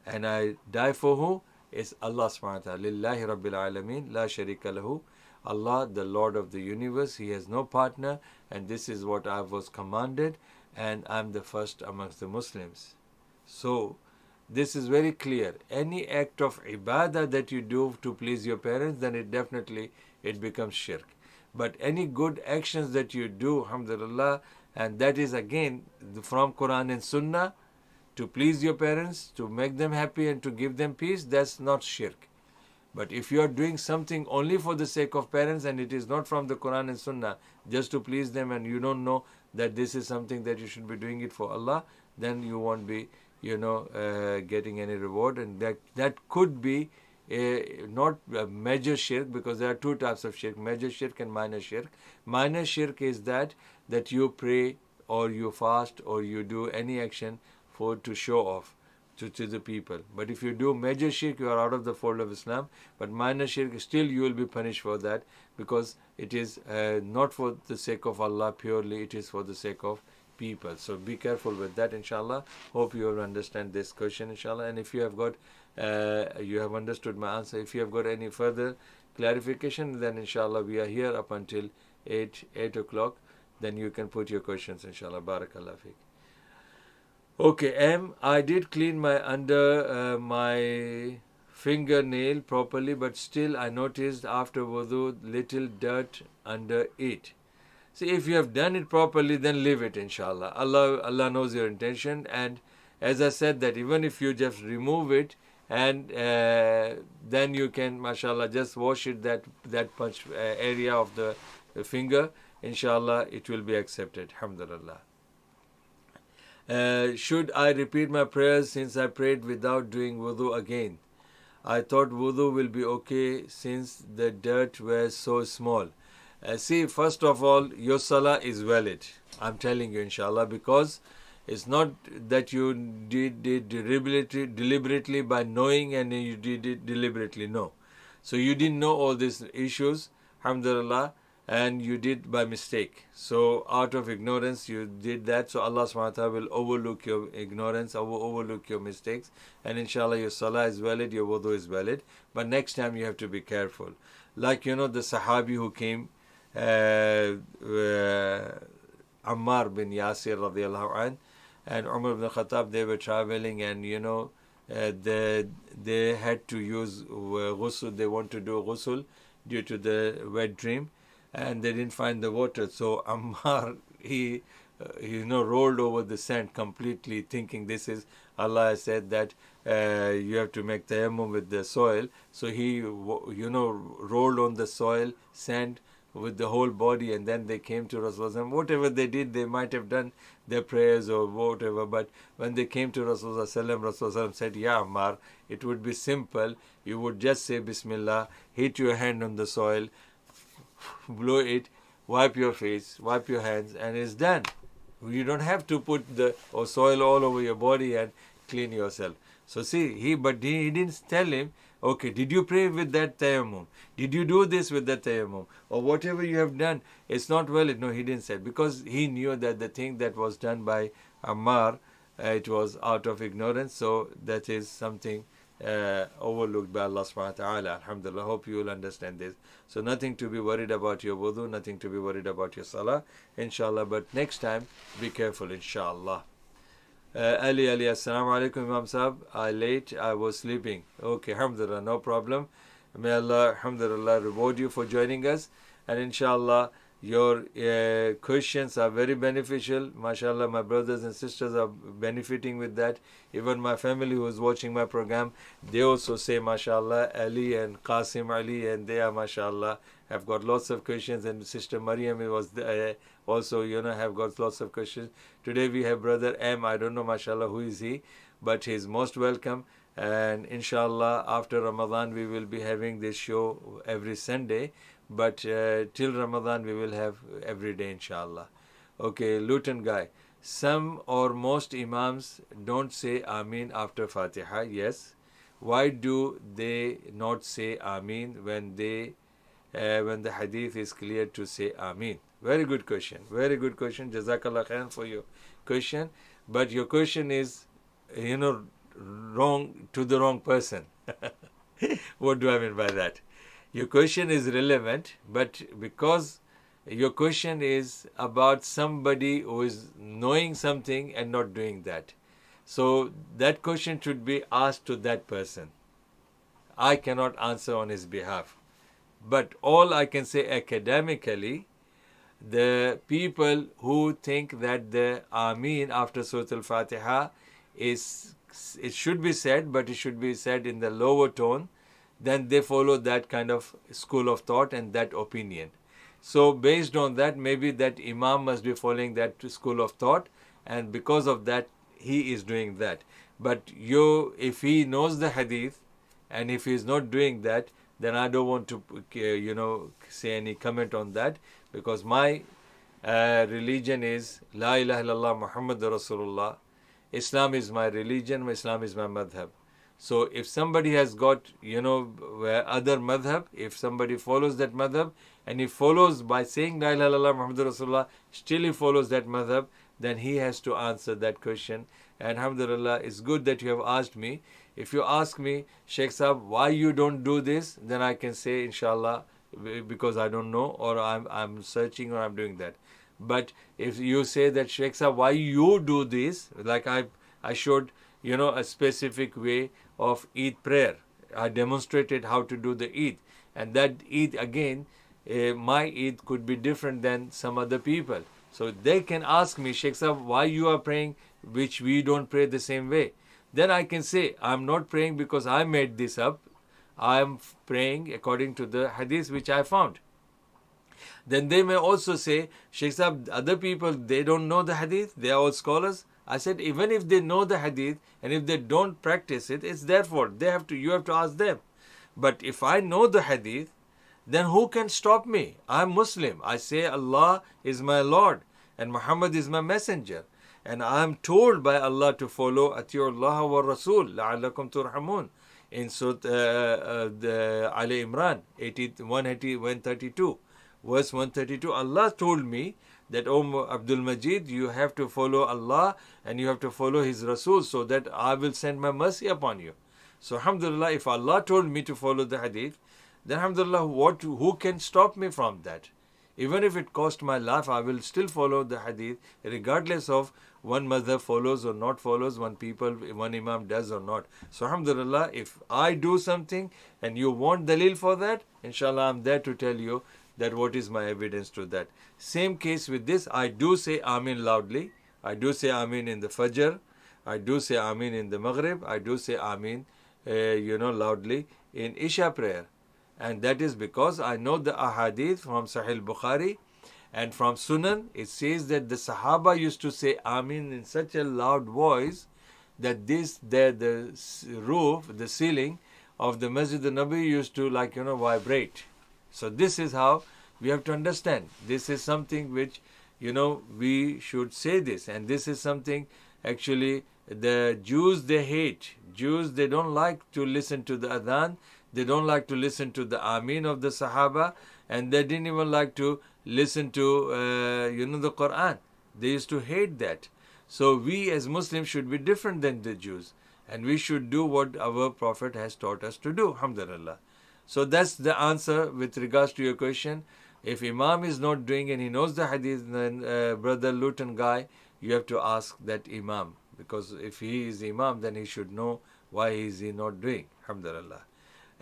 And I die for who? It's Allah subhanahu wa ta'ala. Lillahi Rabbil Alameen, La Sharika Lahu. Allah, the Lord of the universe, He has no partner, and this is what I was commanded, and I'm the first amongst the Muslims. So, this is very clear. Any act of ibadah that you do to please your parents, then it becomes shirk. But any good actions that you do, alhamdulillah, and that is again from Quran and Sunnah, to please your parents, to make them happy and to give them peace, that's not shirk. But if you are doing something only for the sake of parents and it is not from the Quran and Sunnah, just to please them, and you don't know that this is something that you should be doing it for Allah, then you won't be, getting any reward. And that could be not a major shirk, because there are two types of shirk, major shirk and minor shirk. Minor shirk is that you pray or you fast or you do any action to show off to the people. But if you do major shirk, you are out of the fold of Islam. But minor shirk, still you will be punished for that, because it is not for the sake of Allah purely, it is for the sake of people. So be careful with that, inshallah. Hope you will understand this question, inshallah. And if you have got, you have understood my answer. If you have got any further clarification, then inshallah we are here up until 8 o'clock. Then you can put your questions, inshallah. Barakallah fiqh. Okay, I did clean my my fingernail properly, but still I noticed after wudu little dirt under it. See, if you have done it properly, then leave it, inshallah. Allah knows your intention, and as I said, that even if you just remove it, and then you can, mashallah, just wash it, that much area of the finger, inshallah, it will be accepted. Alhamdulillah. Should I repeat my prayers since I prayed without doing wudu again? I thought wudu will be okay since the dirt was so small. See, first of all, your salah is valid. I'm telling you, inshallah, because it's not that you did it deliberately by knowing and you did it deliberately. No. So you didn't know all these issues, alhamdulillah, and you did by mistake. So out of ignorance you did that. So Allah subhanahu wa ta'ala will overlook your ignorance, overlook your mistakes, and inshallah your salah is valid, your wudu is valid. But next time you have to be careful. Like, the Sahabi who came, Ammar bin Yasir radiallahu anh, and Umar ibn Khattab, they were traveling, and they had to use ghusl, they want to do ghusl due to the wet dream, and they didn't find the water. So Ammar, he rolled over the sand completely, thinking this is, Allah said that you have to make tayammum with the soil. So he, rolled on the soil, sand, with the whole body, and then they came to Rasulullah. Whatever they did, they might have done their prayers or whatever, but when they came to Rasulullah said, Ya Ammar, it would be simple. You would just say Bismillah, hit your hand on the soil, blow it, wipe your face, wipe your hands, and it's done. You don't have to put the soil all over your body and clean yourself. So see, he didn't tell him, okay, did you pray with that tayammum? Did you do this with that tayammum? Or whatever you have done, it's not valid. No, he didn't say, because he knew that the thing that was done by Ammar, it was out of ignorance. So that is something overlooked by Allah subhanahu wa ta'ala. Alhamdulillah, hope you will understand this. So nothing to be worried about your wudu, nothing to be worried about your salah, inshallah. But next time, be careful, inshallah. Ali, assalamu alaikum, Imam Sahab. I was sleeping. Okay, alhamdulillah, no problem. May Allah, alhamdulillah, reward you for joining us. And inshallah, your questions are very beneficial. MashaAllah, my brothers and sisters are benefiting with that. Even my family who is watching my program, they also say, MashaAllah, Ali and Qasim Ali, and they are, MashaAllah, have got lots of questions. And Sister Maryam was also, have got lots of questions. Today we have Brother M. I don't know, MashaAllah, who is he, but he is most welcome. And inshallah, after Ramadan, we will be having this show every Sunday. But till Ramadan, we will have every day, inshallah. Okay, Luton guy. Some or most imams don't say Ameen after Fatiha. Yes. Why do they not say Ameen when the hadith is clear to say Ameen? Very good question. Very good question. Jazakallah khairan for your question. But your question is, wrong to the wrong person. What do I mean by that? Your question is relevant, but because your question is about somebody who is knowing something and not doing that. So that question should be asked to that person. I cannot answer on his behalf. But all I can say academically, the people who think that the Ameen after Surah Al-Fatiha it should be said, but it should be said in the lower tone, then they follow that kind of school of thought and that opinion. So based on that, maybe that Imam must be following that school of thought, and because of that, he is doing that. But if he knows the hadith, and if he is not doing that, then I don't want to, say any comment on that, because my religion is La ilaha illallah Muhammadur Rasulullah. Islam is my religion, Islam is my madhab. So if somebody has got, other madhab, if somebody follows that madhab, and he follows by saying La ilaha illallah Muhammadur Rasulullah, still he follows that madhab, then he has to answer that question. And alhamdulillah, it's good that you have asked me. If you ask me, Sheikh Sahab, why you don't do this, then I can say, inshallah, because I don't know, or I'm searching, or I'm doing that. But if you say that, Sheikh Sahab, why you do this, like I showed, a specific way of Eid prayer. I demonstrated how to do the Eid. And that Eid, again, my Eid could be different than some other people. So they can ask me, Sheikh Sahab, why you are praying, which we don't pray the same way. Then I can say, I'm not praying because I made this up. I am praying according to the hadith which I found. Then they may also say, Sheikh Sahab, other people, they don't know the hadith, they are all scholars. I said, even if they know the hadith and if they don't practice it, it's their fault. You have to ask them. But if I know the hadith, then who can stop me? I'm Muslim. I say Allah is my Lord and Muhammad is my messenger. And I am told by Allah to follow Ati'ullah wa Rasul la'allakum turhamun in Surah Ali Imran 132. Verse 132, Allah told me that, O DrAbdulMajid, you have to follow Allah and you have to follow His Rasul so that I will send my mercy upon you. So alhamdulillah, if Allah told me to follow the hadith, then alhamdulillah, who can stop me from that? Even if it cost my life, I will still follow the hadith, regardless of one madhab follows or not follows, one imam does or not. So alhamdulillah, if I do something and you want dalil for that, inshallah, I'm there to tell you that what is my evidence to that. Same case with this, I do say Amin loudly. I do say Amin in the Fajr. I do say Amin in the Maghrib. I do say Amin, loudly in Isha prayer. And that is because I know the ahadith from Sahih Bukhari and from Sunan. It says that the Sahaba used to say Amin in such a loud voice that the roof, the ceiling of the Masjid al-Nabi used to vibrate. So this is how we have to understand. This is something which, we should say this. And this is something actually the Jews, they hate. Jews, they don't like to listen to the adhan. They don't like to listen to the Amin of the Sahaba. And they didn't even like to listen to, the Quran. They used to hate that. So we as Muslims should be different than the Jews. And we should do what our Prophet has taught us to do. Alhamdulillah. So that's the answer with regards to your question. If Imam is not doing and he knows the hadith, then Brother Luton guy, you have to ask that Imam. Because if he is Imam, then he should know why is he not doing. Alhamdulillah.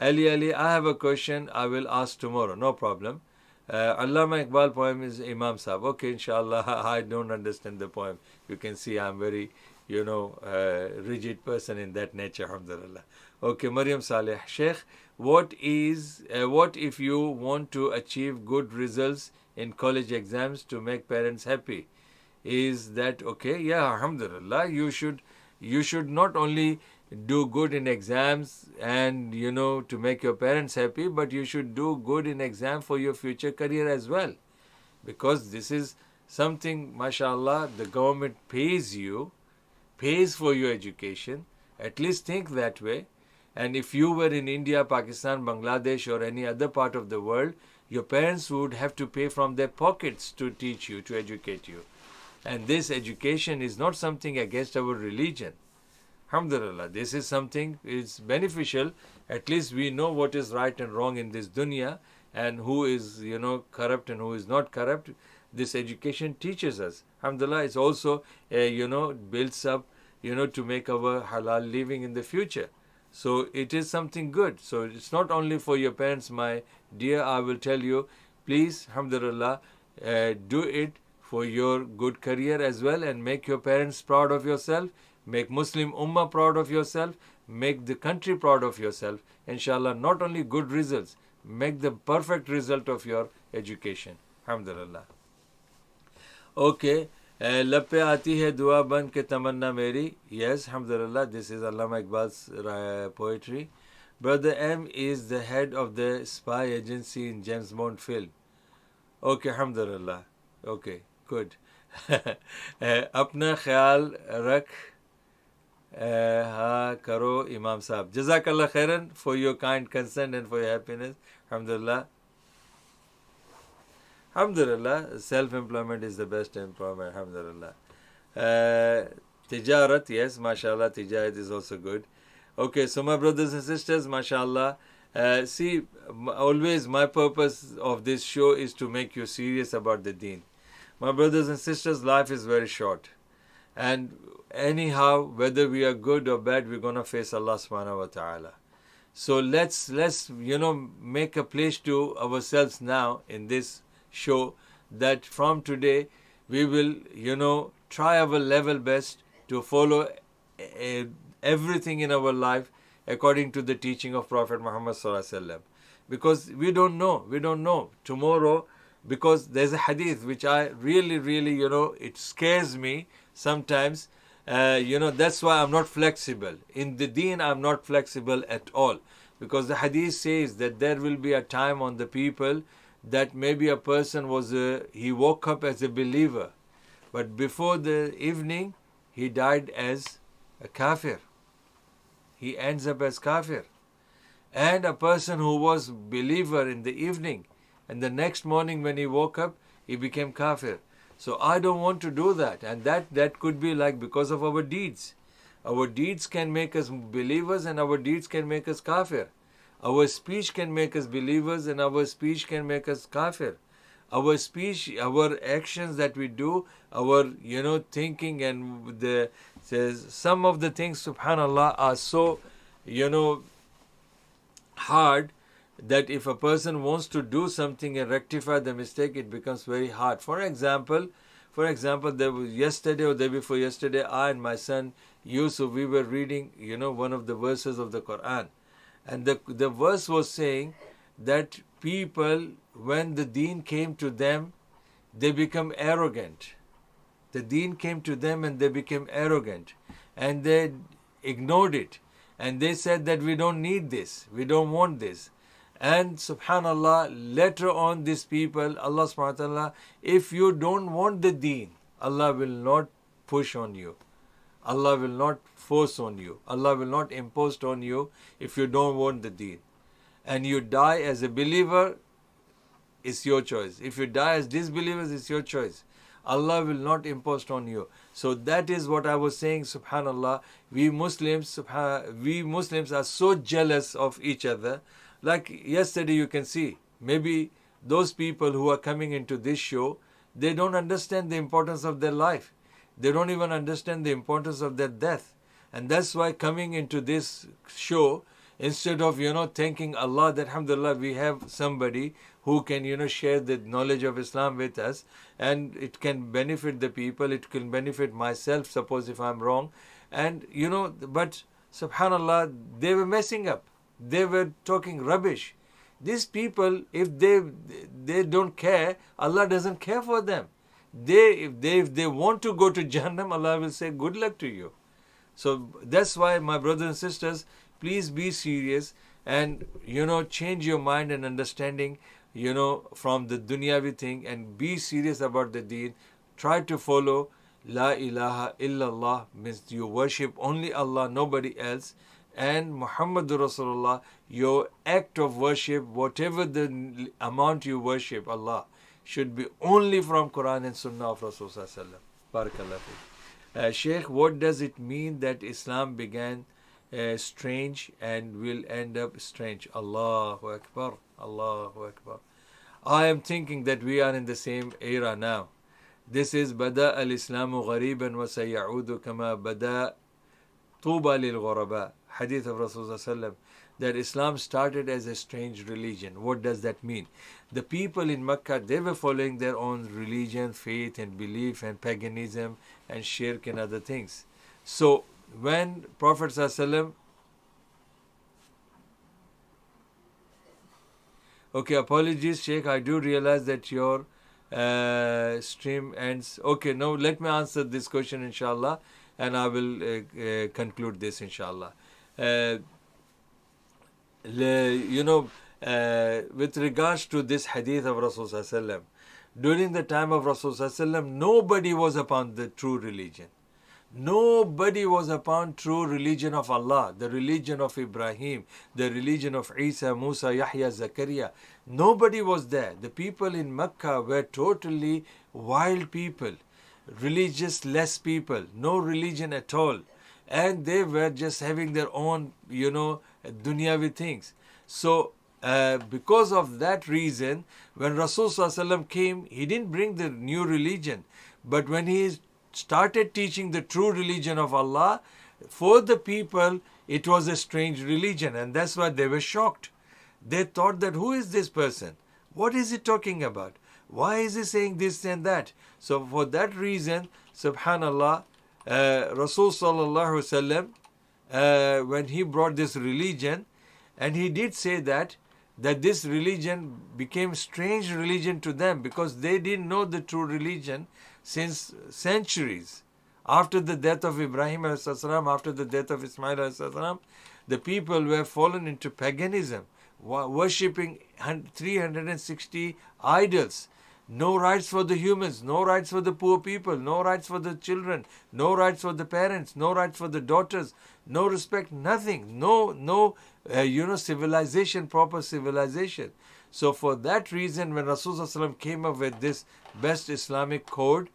Ali, I have a question I will ask tomorrow. No problem. Allama Iqbal poem is Imam Sahib. Okay, inshallah, I don't understand the poem. You can see I'm very, rigid person in that nature. Alhamdulillah. Okay, Maryam Saleh. Sheikh, what if you want to achieve good results in college exams to make parents happy? Is that okay? Yeah, alhamdulillah. You should not only do good in exams and, to make your parents happy, but you should do good in exam for your future career as well. Because this is something, mashallah, the government pays for your education. At least think that way. And if you were in India, Pakistan, Bangladesh or any other part of the world, your parents would have to pay from their pockets to teach you, to educate you. And this education is not something against our religion. Alhamdulillah, this is something, it's beneficial. At least we know what is right and wrong in this dunya, and who is, corrupt and who is not corrupt. This education teaches us. Alhamdulillah, it's also, builds up, to make our halal living in the future. So it is something good. So it's not only for your parents, my dear, I will tell you, please, alhamdulillah, do it for your good career as well, and make your parents proud of yourself, make Muslim Ummah proud of yourself, make the country proud of yourself. Inshallah, not only good results, make the perfect result of your education. Alhamdulillah. Okay. लब पे आती है दुआ बन के तमन्ना मेरी. Yes, alhamdulillah, this is Allama Iqbal's poetry. Brother M is the head of the spy agency in James Bond film. Okay, alhamdulillah. Okay, good. अपना ख्याल रख हाँ करो Imam Sahab. Jazakallah khairan for your kind concern and for your happiness. Alhamdulillah. Alhamdulillah, self-employment is the best employment. Alhamdulillah. Tijarat, yes, mashallah, tijarat is also good. Okay, so my brothers and sisters, mashallah, see, always my purpose of this show is to make you serious about the deen. My brothers and sisters, life is very short. And anyhow, whether we are good or bad, we're going to face Allah subhanahu wa ta'ala. So let's make a place to ourselves now in this show, that from today we will, try our level best to follow everything in our life according to the teaching of Prophet Muhammad sallallahu alaihi wasallam. Because we don't know tomorrow, because there's a hadith which I really, it scares me sometimes. That's why I'm not flexible. In the deen, I'm not flexible at all. Because the hadith says that there will be a time on the people that maybe a person he woke up as a believer, but before the evening, he died as a kafir. He ends up as kafir. And a person who was believer in the evening, and the next morning when he woke up, he became kafir. So I don't want to do that. And that could be like because of our deeds. Our deeds can make us believers, and our deeds can make us kafir. Our speech can make us believers, and our speech can make us kafir. Our speech, our actions that we do, our thinking, and some of the things, subhanallah, are so hard that if a person wants to do something and rectify the mistake, it becomes very hard. For example, there was yesterday or the day before yesterday, I and my son Yusuf, we were reading one of the verses of the Quran. And the verse was saying that people, when the deen came to them, they become arrogant. The deen came to them and they became arrogant. And they ignored it. And they said that we don't need this. We don't want this. And subhanallah, later on these people, Allah subhanahu wa ta'ala, if you don't want the deen, Allah will not push on you. Allah will not force on you. Allah will not impose on you if you don't want the deen. And you die as a believer, it's your choice. If you die as disbelievers, it's your choice. Allah will not impose on you. So that is what I was saying, subhanallah. We Muslims are so jealous of each other. Like yesterday you can see, maybe those people who are coming into this show, they don't understand the importance of their life. They don't even understand the importance of their death. And that's why coming into this show, instead of, thanking Allah that alhamdulillah we have somebody who can, share the knowledge of Islam with us, and it can benefit the people, it can benefit myself, suppose if I'm wrong. And, but subhanallah, they were messing up. They were talking rubbish. These people, if they don't care, Allah doesn't care for them. If they want to go to Jahannam, Allah will say, good luck to you. So that's why, my brothers and sisters, please be serious and, change your mind and understanding, from the dunyavi thing, and be serious about the deen. Try to follow La ilaha illallah, means you worship only Allah, nobody else. And Muhammadur Rasulullah, your act of worship, whatever the amount you worship Allah, should be only from Quran and Sunnah of Rasulullah. Barakallah. Sheikh, what does it mean that Islam began strange and will end up strange? Allahu Akbar, Allahu Akbar. I am thinking that we are in the same era now. This is Bada al-Islamu ghariban wa sayaudu kama bada tuba lil ghuraba. Hadith of Rasulullah, that Islam started as a strange religion. What does that mean? The people in Mecca, they were following their own religion, faith and belief and paganism and shirk and other things. So when Prophet ﷺ, okay, apologies Sheikh, I do realize that your stream ends. Okay, now let me answer this question inshallah, and I will conclude this inshallah. With regards to this hadith of Rasulullah, during the time of Rasulullah, nobody was upon the true religion. Nobody was upon true religion of Allah, the religion of Ibrahim, the religion of Isa, Musa, Yahya, Zakaria. Nobody was there. The people in Mecca were totally wild people, religious-less people, no religion at all. And they were just having their own, dunyavi things. So, because of that reason, when Rasulullah came, he didn't bring the new religion. But when he started teaching the true religion of Allah, for the people, it was a strange religion. And that's why they were shocked. They thought that, who is this person? What is he talking about? Why is he saying this and that? So for that reason, subhanallah, Rasul sallallahu alaihi wasallam, when he brought this religion, and he did say that this religion became strange religion to them because they didn't know the true religion since centuries. After the death of Ibrahim alayhi salam, after the death of Ismail alayhi salam, the people were fallen into paganism, worshipping 360 idols. No rights for the humans, no rights for the poor people, no rights for the children, no rights for the parents, no rights for the daughters, no respect, nothing, no civilization, proper civilization. So for that reason, when Rasulullah came up with this best Islamic code,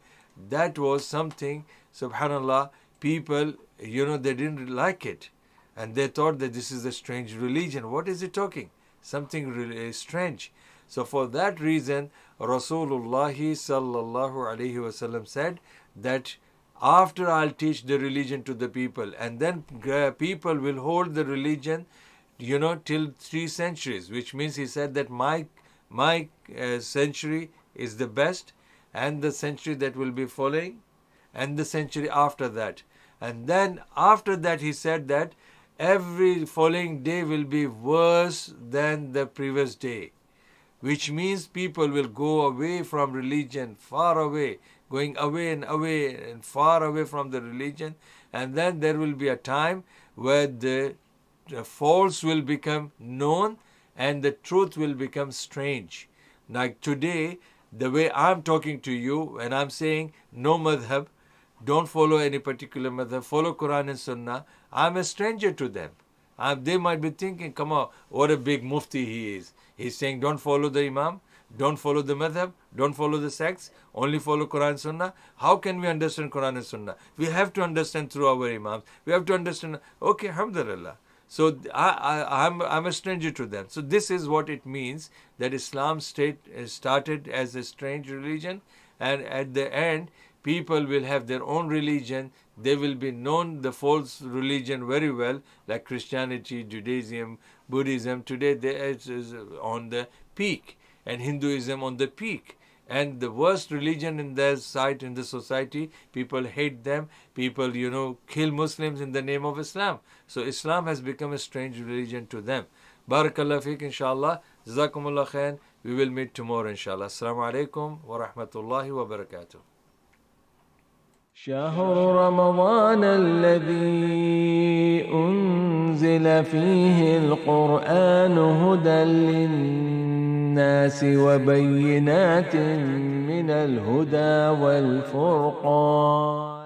that was something, subhanallah, people, they didn't like it. And they thought that this is a strange religion. What is he talking? Something really strange. So for that reason, Rasulullah sallallahu alaihi wasallam said that after I'll teach the religion to the people, and then people will hold the religion, till 3 centuries, which means he said that my century is the best, and the century that will be following, and the century after that. And then after that he said that every following day will be worse than the previous day, which means people will go away from religion, far away, going away and far away from the religion. And then there will be a time where the false will become known and the truth will become strange. Like today, the way I'm talking to you, and I'm saying no madhab, don't follow any particular madhab, follow Quran and Sunnah, I'm a stranger to them. They might be thinking, come on, what a big mufti he is. He's saying don't follow the imam, don't follow the madhab, don't follow the sects, only follow Quran and Sunnah. How can we understand Quran and Sunnah? We have to understand through our imams. We have to understand, okay, alhamdulillah. So I'm a stranger to them. So this is what it means that Islam started as a strange religion, and at the end, people will have their own religion. They will be known the false religion very well, like Christianity, Judaism, Buddhism. Today it is on the peak, and Hinduism on the peak. And the worst religion in their sight, in the society, people hate them. People, kill Muslims in the name of Islam. So Islam has become a strange religion to them. Barakallah fiqh, inshallah. Jazakumullah khair. We will meet tomorrow, inshallah. Assalamu alaikum wa rahmatullahi wa barakatuh. شهر رمضان الذي أنزل فيه القرآن هدى للناس وبينات من الهدى والفرقان